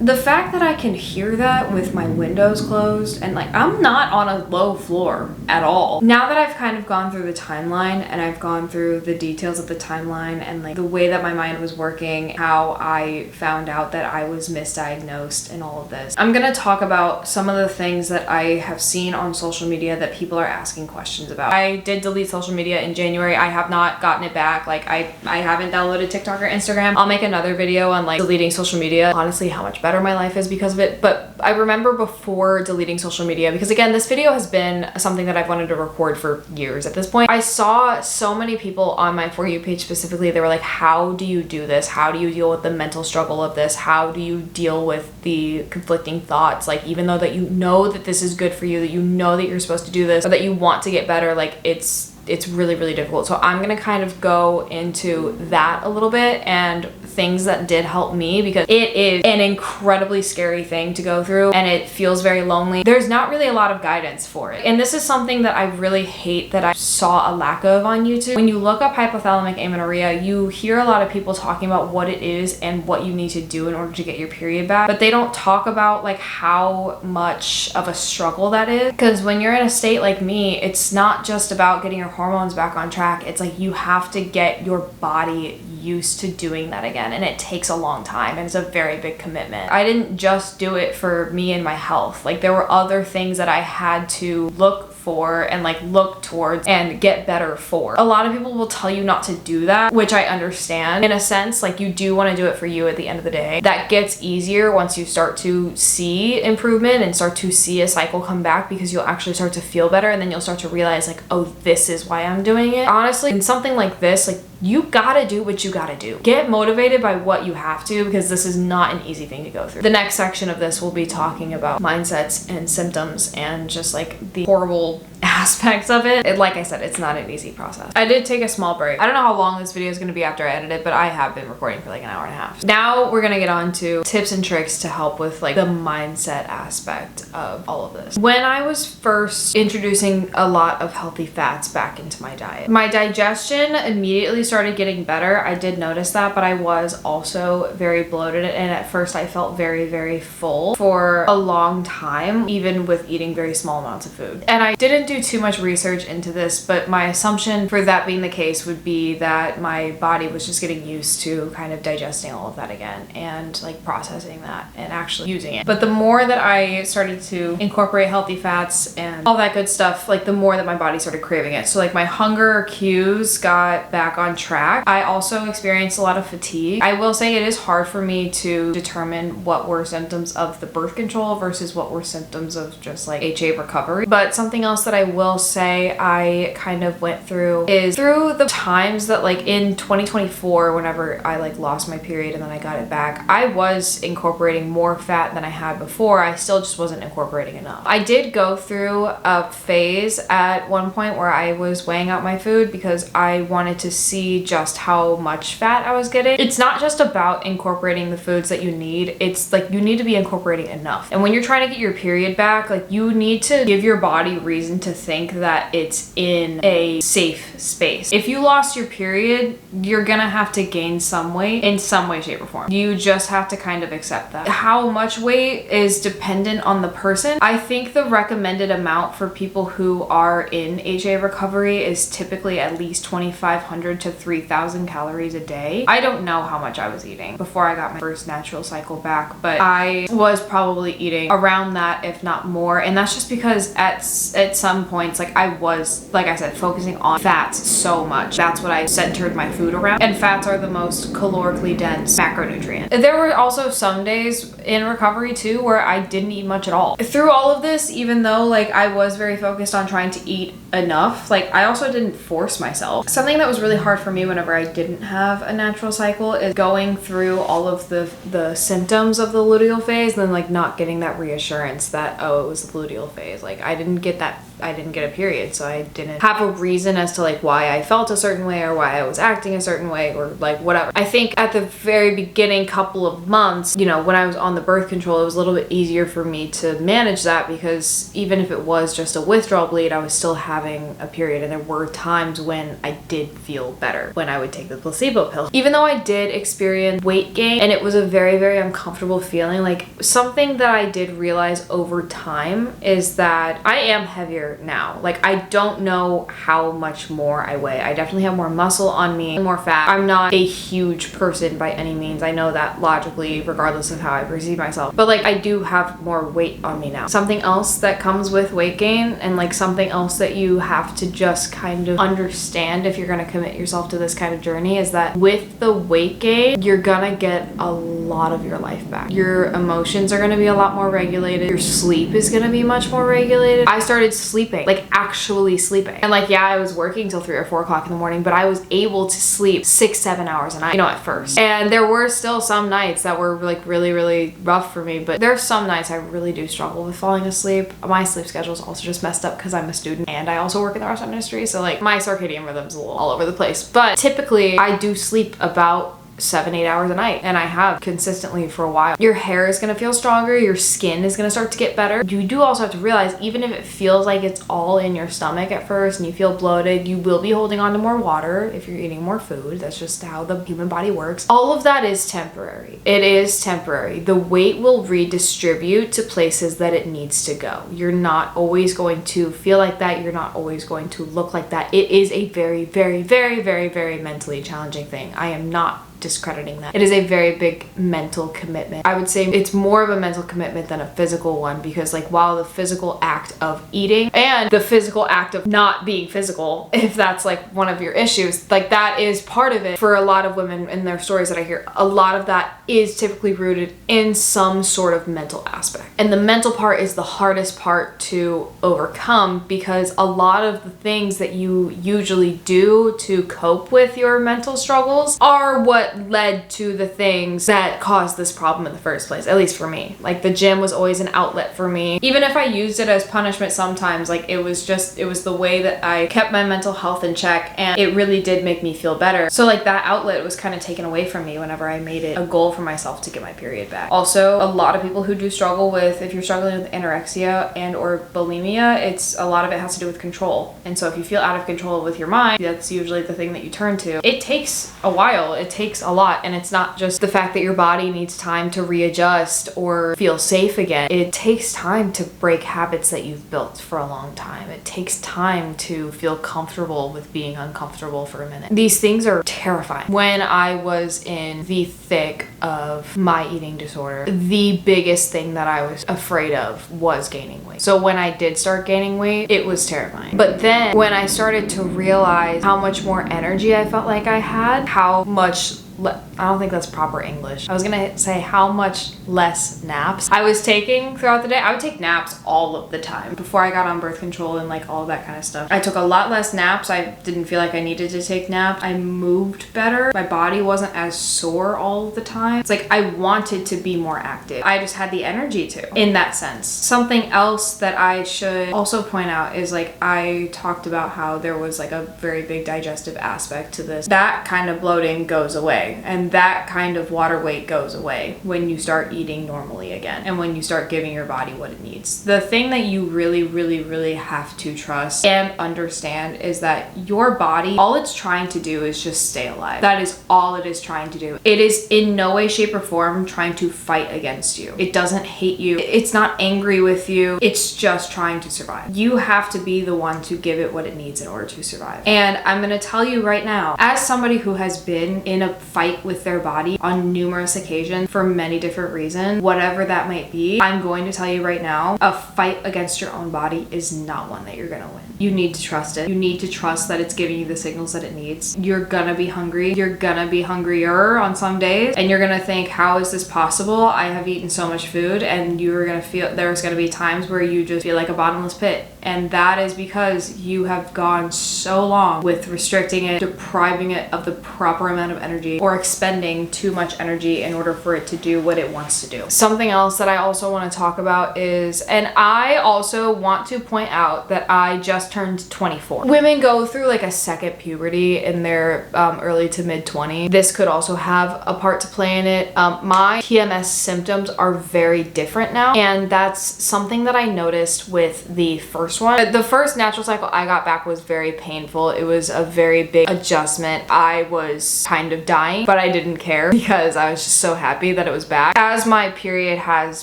The fact that I can hear that with my windows closed, and like I'm not on a low floor at all. Now that I've kind of gone through the timeline and I've gone through the details of the timeline and like the way that my mind was working, how I found out that I was misdiagnosed and all of this, I'm gonna talk about some of the things that I have seen on social media that people are asking questions about. I did delete social media in January. I have not gotten it back. Like I haven't downloaded TikTok or Instagram. I'll make another video on like deleting social media. Honestly, how much better my life is because of it. But I remember before deleting social media, because again, this video has been something that I've wanted to record for years at this point. I saw so many people on my For You page specifically, they were like, how do you do this? How do you deal with the mental struggle of this? How do you deal with the conflicting thoughts? Like, even though that you know that this is good for you, that you know that you're supposed to do this, or that you want to get better, like it's really, really difficult. So I'm gonna kind of go into that a little bit and things that did help me, because it is an incredibly scary thing to go through and it feels very lonely. There's not really a lot of guidance for it. And this is something that I really hate that I saw a lack of on YouTube. When you look up hypothalamic amenorrhea, you hear a lot of people talking about what it is and what you need to do in order to get your period back, but they don't talk about like how much of a struggle that is. Because when you're in a state like me, it's not just about getting your hormones back on track. It's like you have to get your body used to doing that again, and it takes a long time and it's a very big commitment. I didn't just do it for me and my health. Like, there were other things that I had to look for and like look towards and get better for. A lot of people will tell you not to do that, which I understand in a sense. Like, you do want to do it for you at the end of the day. That gets easier once you start to see improvement and start to see a cycle come back, because you'll actually start to feel better, and then you'll start to realize like, oh, this is why I'm doing it. Honestly, in something like this, like, you gotta do what you gotta do. Get motivated by what you have to, because this is not an easy thing to go through. The next section of this will be talking about mindsets and symptoms and just like the horrible aspects of it. Like I said, it's not an easy process. I did take a small break. I don't know how long this video is gonna be after I edit it, but I have been recording for like an hour and a half. Now we're gonna get on to tips and tricks to help with like the mindset aspect of all of this. When I was first introducing a lot of healthy fats back into my diet, my digestion immediately started getting better. I did notice that, but I was also very bloated, and at first I felt very, very full for a long time, even with eating very small amounts of food. And I didn't do too much research into this, but my assumption for that being the case would be that my body was just getting used to kind of digesting all of that again and like processing that and actually using it. But the more that I started to incorporate healthy fats and all that good stuff, like the more that my body started craving it. So like my hunger cues got back on track. I also experienced a lot of fatigue. I will say it is hard for me to determine what were symptoms of the birth control versus what were symptoms of just like HA recovery. But something else that I will say I kind of went through is through the times that like in 2024, whenever I like lost my period and then I got it back, I was incorporating more fat than I had before. I still just wasn't incorporating enough. I did go through a phase at one point where I was weighing out my food because I wanted to see just how much fat I was getting. It's not just about incorporating the foods that you need. It's like you need to be incorporating enough. And when you're trying to get your period back, like you need to give your body reason to think that it's in a safe space. If you lost your period, you're gonna have to gain some weight in some way, shape, or form. You just have to kind of accept that. How much weight is dependent on the person. I think the recommended amount for people who are in HA recovery is typically at least 2,500 to 3,000 calories a day. I don't know how much I was eating before I got my first natural cycle back, but I was probably eating around that, if not more. And that's just because at some points, like I was, like I said, focusing on fats so much. That's what I centered my food around. And fats are the most calorically dense macronutrient. There were also some days in recovery too where I didn't eat much at all. Through all of this, even though like I was very focused on trying to eat enough, like I also didn't force myself. Something that was really hard for me whenever I didn't have a natural cycle is going through all of the symptoms of the luteal phase and then like not getting that reassurance that, oh, it was the luteal phase. Like I didn't get a period, so I didn't have a reason as to like why I felt a certain way or why I was acting a certain way or like whatever. I think at the very beginning couple of months, you know, when I was on the birth control, it was a little bit easier for me to manage that because even if it was just a withdrawal bleed, I was still having a period, and there were times when I did feel better when I would take the placebo pill. Even though I did experience weight gain and it was a very, very uncomfortable feeling, like something that I did realize over time is that I am heavier now. Like I don't know how much more I weigh. I definitely have more muscle on me, more fat. I'm not a huge person by any means. I know that logically, regardless of how I perceive myself, but like I do have more weight on me now. Something else that comes with weight gain, and like something else that you have to just kind of understand if you're going to commit yourself to this kind of journey, is that with the weight gain, you're gonna get a lot of your life back. Your emotions are going to be a lot more regulated. Your sleep is going to be much more regulated. I started sleeping, like actually sleeping. And like, yeah, I was working till 3 or 4 o'clock in the morning, but I was able to sleep 6-7 hours a night, you know, at first. And there were still some nights that were like really, really rough for me, but there are some nights I really do struggle with falling asleep. My sleep schedule is also just messed up because I'm a student and I also work in the restaurant industry. So like my circadian rhythm's a little all over the place, but typically I do sleep about 7-8 hours a night, and I have consistently for a while. Your hair is gonna feel stronger, your skin is gonna start to get better. You do also have to realize, even if it feels like it's all in your stomach at first and you feel bloated, you will be holding on to more water if you're eating more food. That's just how the human body works. All of that is temporary. It is temporary. The weight will redistribute to places that it needs to go. You're not always going to feel like that. You're not always going to look like that. It is a very, very, very, very, very mentally challenging thing. I am not discrediting that. It is a very big mental commitment. I would say it's more of a mental commitment than a physical one, because like while the physical act of eating and the physical act of not being physical, if that's like one of your issues, like that is part of it. For a lot of women in their stories that I hear, a lot of that is typically rooted in some sort of mental aspect. And the mental part is the hardest part to overcome, because a lot of the things that you usually do to cope with your mental struggles are what led to the things that caused this problem in the first place, at least for me. Like the gym was always an outlet for me. Even if I used it as punishment sometimes, like it was the way that I kept my mental health in check, and it really did make me feel better. So like that outlet was kind of taken away from me whenever I made it a goal for myself to get my period back. Also, a lot of people who do struggle with, if you're struggling with anorexia and or bulimia, it's a lot of it has to do with control. And so if you feel out of control with your mind, that's usually the thing that you turn to. It takes a while. It takes a lot, and it's not just the fact that your body needs time to readjust or feel safe again. It takes time to break habits that you've built for a long time. It takes time to feel comfortable with being uncomfortable for a minute. These things are terrifying. When I was in the thick of my eating disorder, the biggest thing that I was afraid of was gaining weight. So when I did start gaining weight, it was terrifying. But then when I started to realize how much more energy I felt like I had, how much I don't think that's proper English. I was gonna say how much less naps I was taking throughout the day. I would take naps all of the time before I got on birth control and like all that kind of stuff. I took a lot less naps. I didn't feel like I needed to take naps. I moved better. My body wasn't as sore all of the time. It's like I wanted to be more active. I just had the energy to, in that sense. Something else that I should also point out is like I talked about how there was like a very big digestive aspect to this. That kind of bloating goes away. And that kind of water weight goes away when you start eating normally again and when you start giving your body what it needs. The thing that you really, really, really have to trust and understand is that your body, all it's trying to do is just stay alive. That is all it is trying to do. It is in no way, shape, or form trying to fight against you. It doesn't hate you. It's not angry with you. It's just trying to survive. You have to be the one to give it what it needs in order to survive. And I'm going to tell you right now, as somebody who has been in a fight with their body on numerous occasions for many different reasons, whatever that might be, I'm going to tell you right now, a fight against your own body is not one that you're gonna win. You need to trust it. You need to trust that it's giving you the signals that it needs. You're gonna be hungry. You're gonna be hungrier on some days, and you're gonna think, how is this possible? I have eaten so much food. And you're gonna feel, there's gonna be times where you just feel like a bottomless pit. And that is because you have gone so long with restricting it, depriving it of the proper amount of energy, or expending too much energy in order for it to do what it wants to do. Something else that I also want to talk about is, and I also want to point out that I just turned 24. Women go through like a second puberty in their early to mid 20s. This could also have a part to play in it. My PMS symptoms are very different now, and that's something that I noticed with the first one. The first natural cycle I got back was very painful. It was a very big adjustment. I was kind of dying, but I didn't care because I was just so happy that it was back. As my period has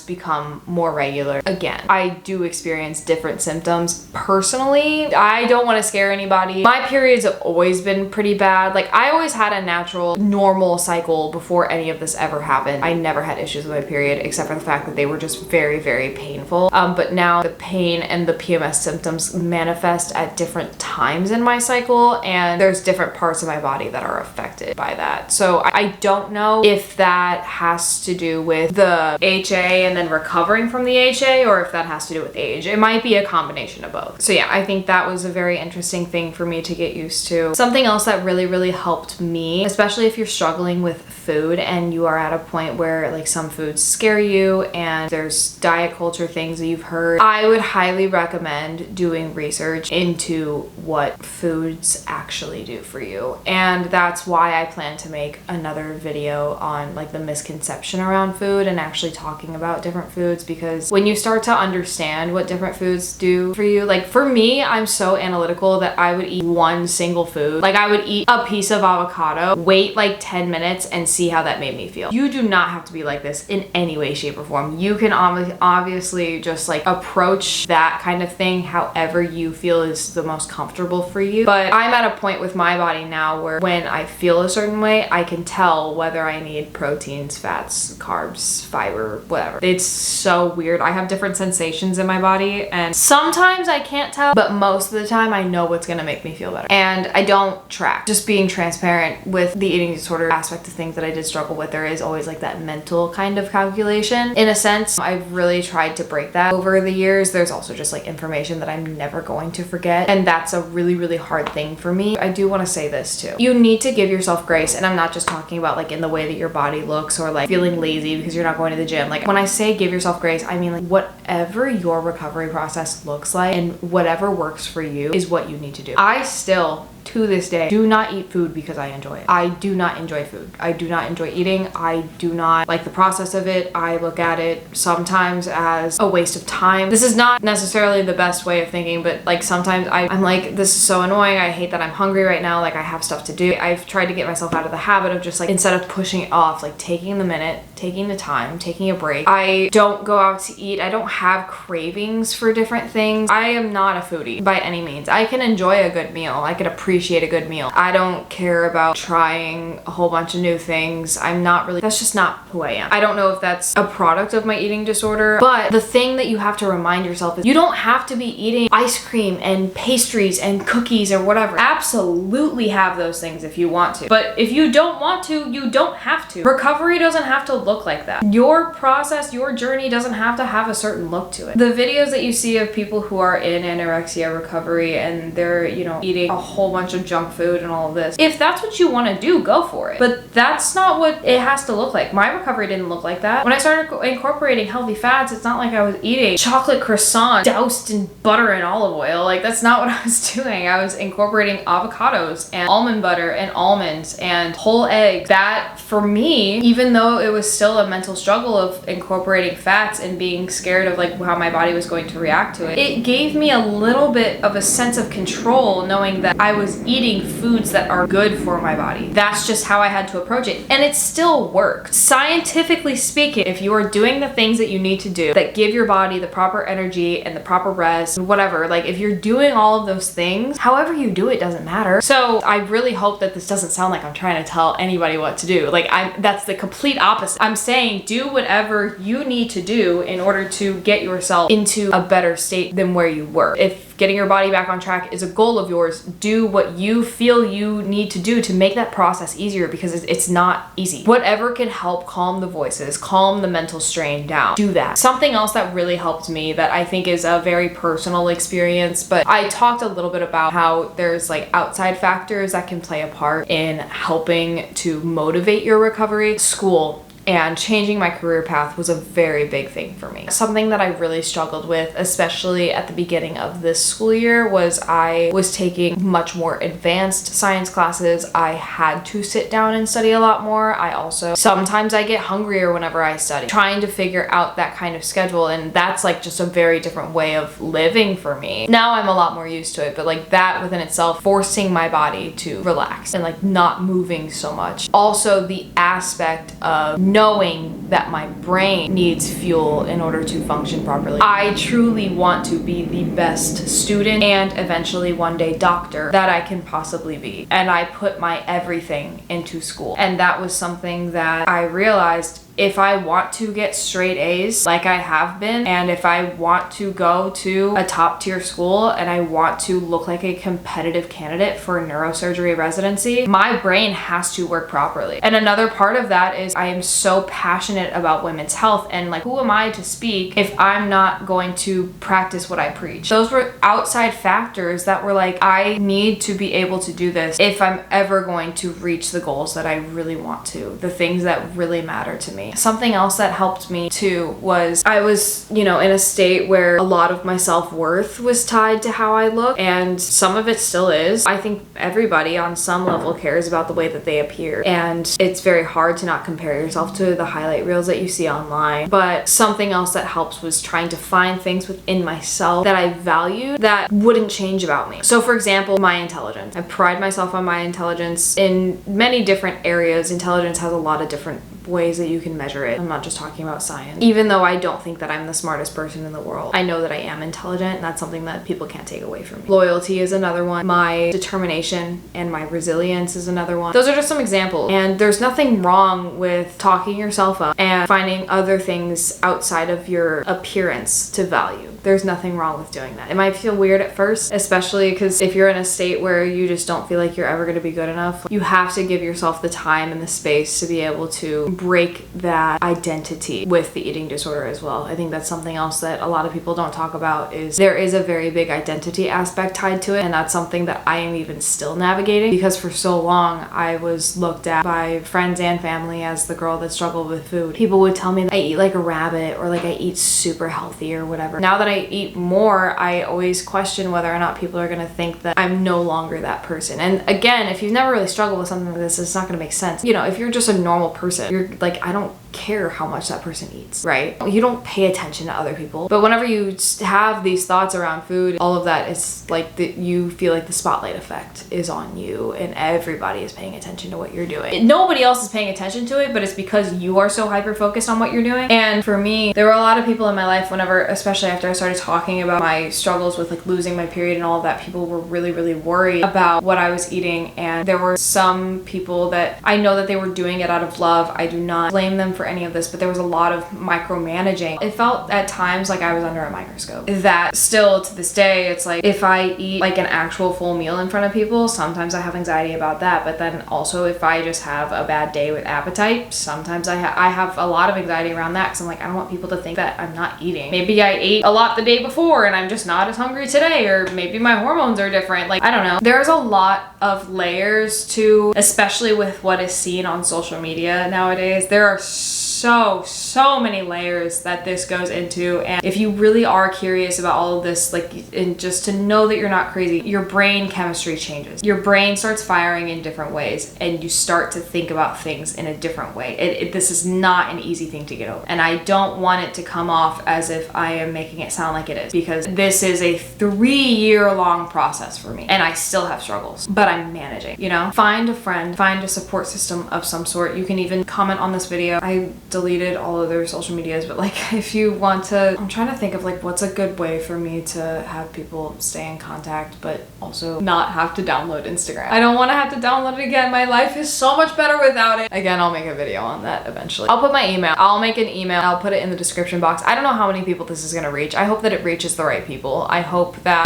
become more regular, again, I do experience different symptoms. Personally, I don't want to scare anybody. My periods have always been pretty bad. Like I always had a natural, normal cycle before any of this ever happened. I never had issues with my period except for the fact that they were just very, very painful. But now the pain and the PMS symptoms manifest at different times in my cycle, and there's different parts of my body that are affected by that. So I don't know if that has to do with the HA and then recovering from the HA, or if that has to do with age. It might be a combination of both. So yeah, I think that was a very interesting thing for me to get used to. Something else that really, really helped me, especially if you're struggling with food and you are at a point where like some foods scare you and there's diet culture things that you've heard, I would highly recommend doing research into what foods actually do for you. And that's why I plan to make make another video on like the misconception around food and actually talking about different foods, because when you start to understand what different foods do for you, like for me, I'm so analytical that I would eat one single food. Like I would eat a piece of avocado, wait like 10 minutes and see how that made me feel. You do not have to be like this in any way, shape, or form. You can obviously just like approach that kind of thing however you feel is the most comfortable for you. But I'm at a point with my body now where when I feel a certain way, I can tell whether I need proteins, fats, carbs, fiber, whatever. It's so weird. I have different sensations in my body, and sometimes I can't tell, but most of the time I know what's gonna make me feel better. And I don't track. Just being transparent with the eating disorder aspect of things that I did struggle with, there is always like that mental kind of calculation. In a sense, I've really tried to break that over the years. There's also just like information that I'm never going to forget, and that's a really, really hard thing for me. I do want to say this too. You need to give yourself grace, and I'm not just talking about like in the way that your body looks or like feeling lazy because you're not going to the gym. Like when I say give yourself grace, I mean like whatever your recovery process looks like and whatever works for you is what you need to do. I still, to this day, do not eat food because I enjoy it. I do not enjoy food. I do not enjoy eating. I do not like the process of it. I look at it sometimes as a waste of time. This is not necessarily the best way of thinking, but like sometimes I'm like, this is so annoying. I hate that I'm hungry right now. Like I have stuff to do. I've tried to get myself out of the habit of just like, instead of pushing it off, like taking the minute, taking the time, taking a break. I don't go out to eat. I don't have cravings for different things. I am not a foodie by any means. I can enjoy a good meal. I can appreciate a good meal. I don't care about trying a whole bunch of new things. I'm not really, that's just not who I am. I don't know if that's a product of my eating disorder, but the thing that you have to remind yourself is you don't have to be eating ice cream and pastries and cookies or whatever. Absolutely have those things if you want to. But if you don't want to, you don't have to. Recovery doesn't have to look like that. Your process, your journey doesn't have to have a certain look to it. The videos that you see of people who are in anorexia recovery and they're, you know, eating a whole bunch of junk food and all of this, if that's what you want to do, go for it. But that's not what it has to look like. My recovery didn't look like that. When I started incorporating healthy fats, it's not like I was eating chocolate croissant doused in butter and olive oil. Like that's not what I was doing. I was incorporating avocados and almond butter and almonds and whole eggs. That for me, even though it was still a mental struggle of incorporating fats and being scared of like how my body was going to react to it, it gave me a little bit of a sense of control knowing that I was eating foods that are good for my body. That's just how I had to approach it. And it still worked. Scientifically speaking, if you are doing the things that you need to do that give your body the proper energy and the proper rest, whatever, like if you're doing all of those things, however you do it doesn't matter. So I really hope that this doesn't sound like I'm trying to tell anybody what to do. Like that's the complete opposite. I'm saying do whatever you need to do in order to get yourself into a better state than where you were. If getting your body back on track is a goal of yours, do what you feel you need to do to make that process easier, because it's not easy. Whatever can help calm the voices, calm the mental strain down, do that. Something else that really helped me that I think is a very personal experience, but I talked a little bit about how there's like outside factors that can play a part in helping to motivate your recovery. School and changing my career path was a very big thing for me. Something that I really struggled with, especially at the beginning of this school year, was I was taking much more advanced science classes. I had to sit down and study a lot more. Sometimes I get hungrier whenever I study. Trying to figure out that kind of schedule, and that's like just a very different way of living for me. Now I'm a lot more used to it, but like that within itself, forcing my body to relax and like not moving so much. Also the aspect of knowing that my brain needs fuel in order to function properly. I truly want to be the best student and eventually one day doctor that I can possibly be. And I put my everything into school. And that was something that I realized, if I want to get straight A's like I have been, and if I want to go to a top tier school and I want to look like a competitive candidate for neurosurgery residency, my brain has to work properly. And another part of that is I am so passionate about women's health, and like who am I to speak if I'm not going to practice what I preach? Those were outside factors that were like, I need to be able to do this if I'm ever going to reach the goals that I really want to, the things that really matter to me. me. Something else that helped me too was I was, in a state where a lot of my self-worth was tied to how I look, and some of it still is. I think everybody on some level cares about the way that they appear, and it's very hard to not compare yourself to the highlight reels that you see online. But something else that helps was trying to find things within myself that I valued that wouldn't change about me. So for example, my intelligence. I pride myself on my intelligence in many different areas. Intelligence has a lot of different ways that you can measure it. I'm not just talking about science. Even though I don't think that I'm the smartest person in the world, I know that I am intelligent, and that's something that people can't take away from me. Loyalty is another one. My determination and my resilience is another one. Those are just some examples. And there's nothing wrong with talking yourself up and finding other things outside of your appearance to value. There's nothing wrong with doing that. It might feel weird at first, especially because if you're in a state where you just don't feel like you're ever going to be good enough, you have to give yourself the time and the space to be able to break that identity with the eating disorder as well. I think that's something else that a lot of people don't talk about, is there is a very big identity aspect tied to it, and that's something that I am even still navigating, because for so long I was looked at by friends and family as the girl that struggled with food. People would tell me that I eat like a rabbit, or like I eat super healthy or whatever. Now that I eat more, I always question whether or not people are going to think that I'm no longer that person. And again, if you've never really struggled with something like this, it's not going to make sense. If you're just a normal person, you're like, I don't care how much that person eats, right? You don't pay attention to other people. But whenever you have these thoughts around food, all of that is like you feel like the spotlight effect is on you, and everybody is paying attention to what you're doing. Nobody else is paying attention to it, but it's because you are so hyper focused on what you're doing. And for me, there were a lot of people in my life, whenever, especially after I started talking about my struggles with like losing my period and all of that, people were really, really worried about what I was eating. And there were some people that I know that they were doing it out of love. I do not blame them for any of this, but there was a lot of micromanaging. It felt at times like I was under a microscope. That still to this day, it's like if I eat like an actual full meal in front of people, sometimes I have anxiety about that. But then also if I just have a bad day with appetite, sometimes I have a lot of anxiety around that, because I'm like, I don't want people to think that I'm not eating. Maybe I ate a lot the day before and I'm just not as hungry today, or maybe my hormones are different. Like, I don't know. There's a lot of layers to, especially with what is seen on social media nowadays. There are so many layers that this goes into, and if you really are curious about all of this, like, and just to know that you're not crazy, your brain chemistry changes. Your brain starts firing in different ways, and you start to think about things in a different way. This is not an easy thing to get over, and I don't want it to come off as if I am making it sound like it is, because this is a 3-year-long process for me, and I still have struggles, but I'm managing. Find a friend, find a support system of some sort. You can even comment on this video. I deleted all of their social medias, but like, if you want to, I'm trying to think of like what's a good way for me to have people stay in contact but also not have to download Instagram. I don't want to have to download it again. My life is so much better without it. Again, I'll make a video on that eventually. I'll put my email. I'll make an email. I'll put it in the description box. I don't know how many people this is gonna reach. I hope that it reaches the right people. I hope that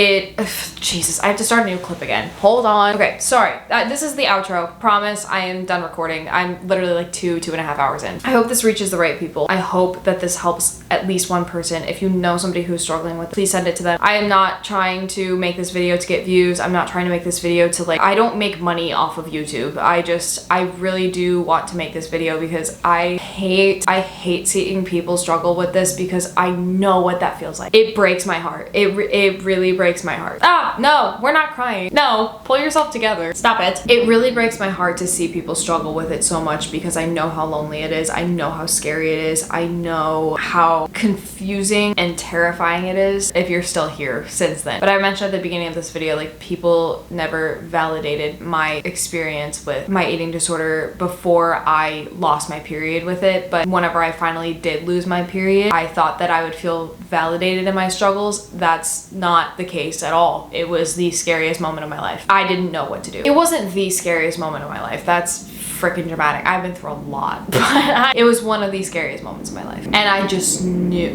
Jesus, I have to start a new clip again. Hold on. Okay, sorry. This is the outro. Promise I am done recording. I'm literally like 2.5 hours in. I hope this reaches the right people. I hope that this helps at least one person. If you know somebody who's struggling with it, please send it to them. I am not trying to make this video to get views. I'm not trying to make this video to like, I don't make money off of YouTube. I really do want to make this video because I hate seeing people struggle with this, because I know what that feels like. It breaks my heart. It really breaks my heart. No, we're not crying. No, pull yourself together. Stop it. It really breaks my heart to see people struggle with it so much, because I know how lonely it is. I know how scary it is. I know how confusing and terrifying it is if you're still here since then. But I mentioned at the beginning of this video, like, people never validated my experience with my eating disorder before I lost my period with it. But whenever I finally did lose my period, I thought that I would feel validated in my struggles. That's not the case at all. It was the scariest moment of my life. I didn't know what to do. It wasn't the scariest moment of my life. That's freaking dramatic. I've been through a lot, but it was one of the scariest moments of my life. And I just knew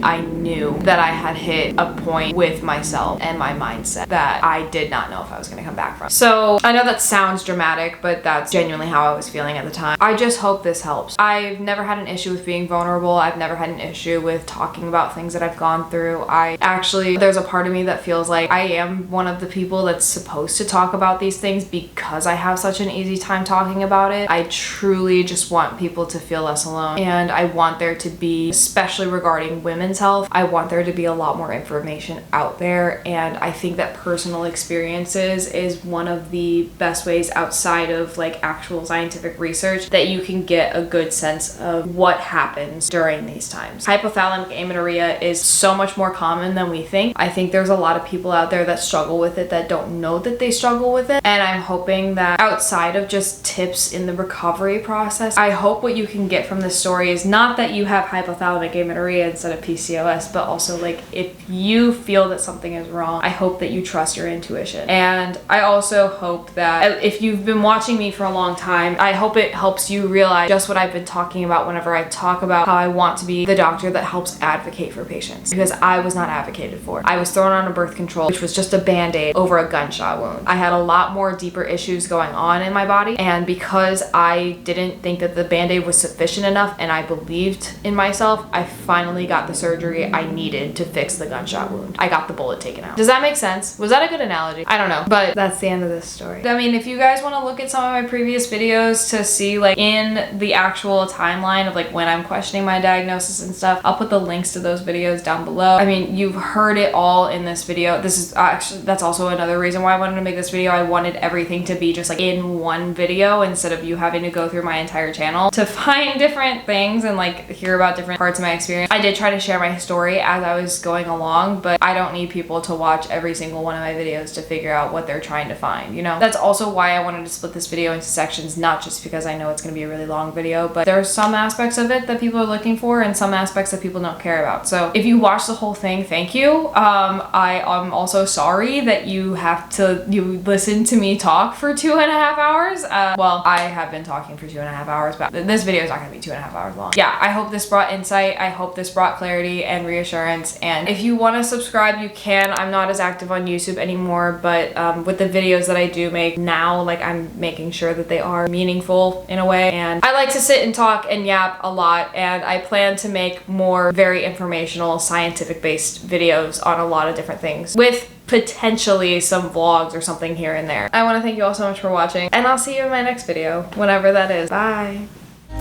that I had hit a point with myself and my mindset that I did not know if I was going to come back from. So I know that sounds dramatic, but that's genuinely how I was feeling at the time. I just hope this helps. I've never had an issue with being vulnerable. I've never had an issue with talking about things that I've gone through. There's a part of me that feels like I am one of the people that's supposed to talk about these things because I have such an easy time talking about it. I truly just want people to feel less alone. And I want there to be, especially regarding women's health, I want there to be a lot more information out there. And I think that personal experiences is one of the best ways outside of like actual scientific research that you can get a good sense of what happens during these times. Hypothalamic amenorrhea is so much more common than we think. I think there's a lot of people out there that struggle with it that don't know that they struggle with it. And I'm hoping that outside of just tips in the recovery process, I hope what you can get from this story is not that you have hypothalamic amenorrhea instead of PCOS, but also like if you feel that something is wrong, I hope that you trust your intuition. And I also hope that if you've been watching me for a long time, I hope it helps you realize just what I've been talking about whenever I talk about how I want to be the doctor that helps advocate for patients, because I was not advocated for. I was thrown on a birth control, which was just a band-aid over a gunshot wound. I had a lot more deeper issues going on in my body, and because I didn't think that the band-aid was sufficient enough and I believed in myself, I finally got the surgery I needed to fix the gunshot wound. I got the bullet taken out. Does that make sense? Was that a good analogy? I don't know, but that's the end of this story. I mean, if you guys want to look at some of my previous videos to see like in the actual timeline of like when I'm questioning my diagnosis and stuff, I'll put the links to those videos down below. I mean, you've heard it all in this video. This is actually, that's also another reason why I wanted to make this video. I wanted everything to be just like in one video instead of you having to go through my entire channel to find different things and like hear about different parts of my experience. I did try to share my story as I was going along, but I don't need people to watch every single one of my videos to figure out what they're trying to find, you know? That's also why I wanted to split this video into sections, not just because I know it's going to be a really long video, but there are some aspects of it that people are looking for and some aspects that people don't care about. So if you watch the whole thing, thank you. I am also sorry that you listen to me talk for 2.5 hours. Well, I have been talking for 2.5 hours, but this video is not going to be 2.5 hours long. Yeah, I hope this brought insight. I hope this brought clarity and reassurance. And if you want to subscribe, you can. I'm not as active on YouTube anymore, but with the videos that I do make now, like I'm making sure that they are meaningful in a way. And I like to sit and talk and yap a lot, and I plan to make more very informational, scientific-based videos on a lot of different things with potentially some vlogs or something here and there. I want to thank you all so much for watching, and I'll see you in my next video, whenever that is. Bye.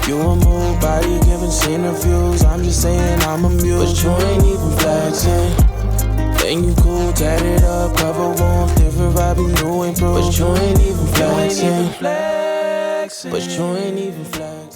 You a move body giving interviews. I'm just saying I'm amused, but you ain't even flexing. And you cool, tatted up, cover warm, different vibe, you new improved, but you ain't even flexing. But you ain't even flexing.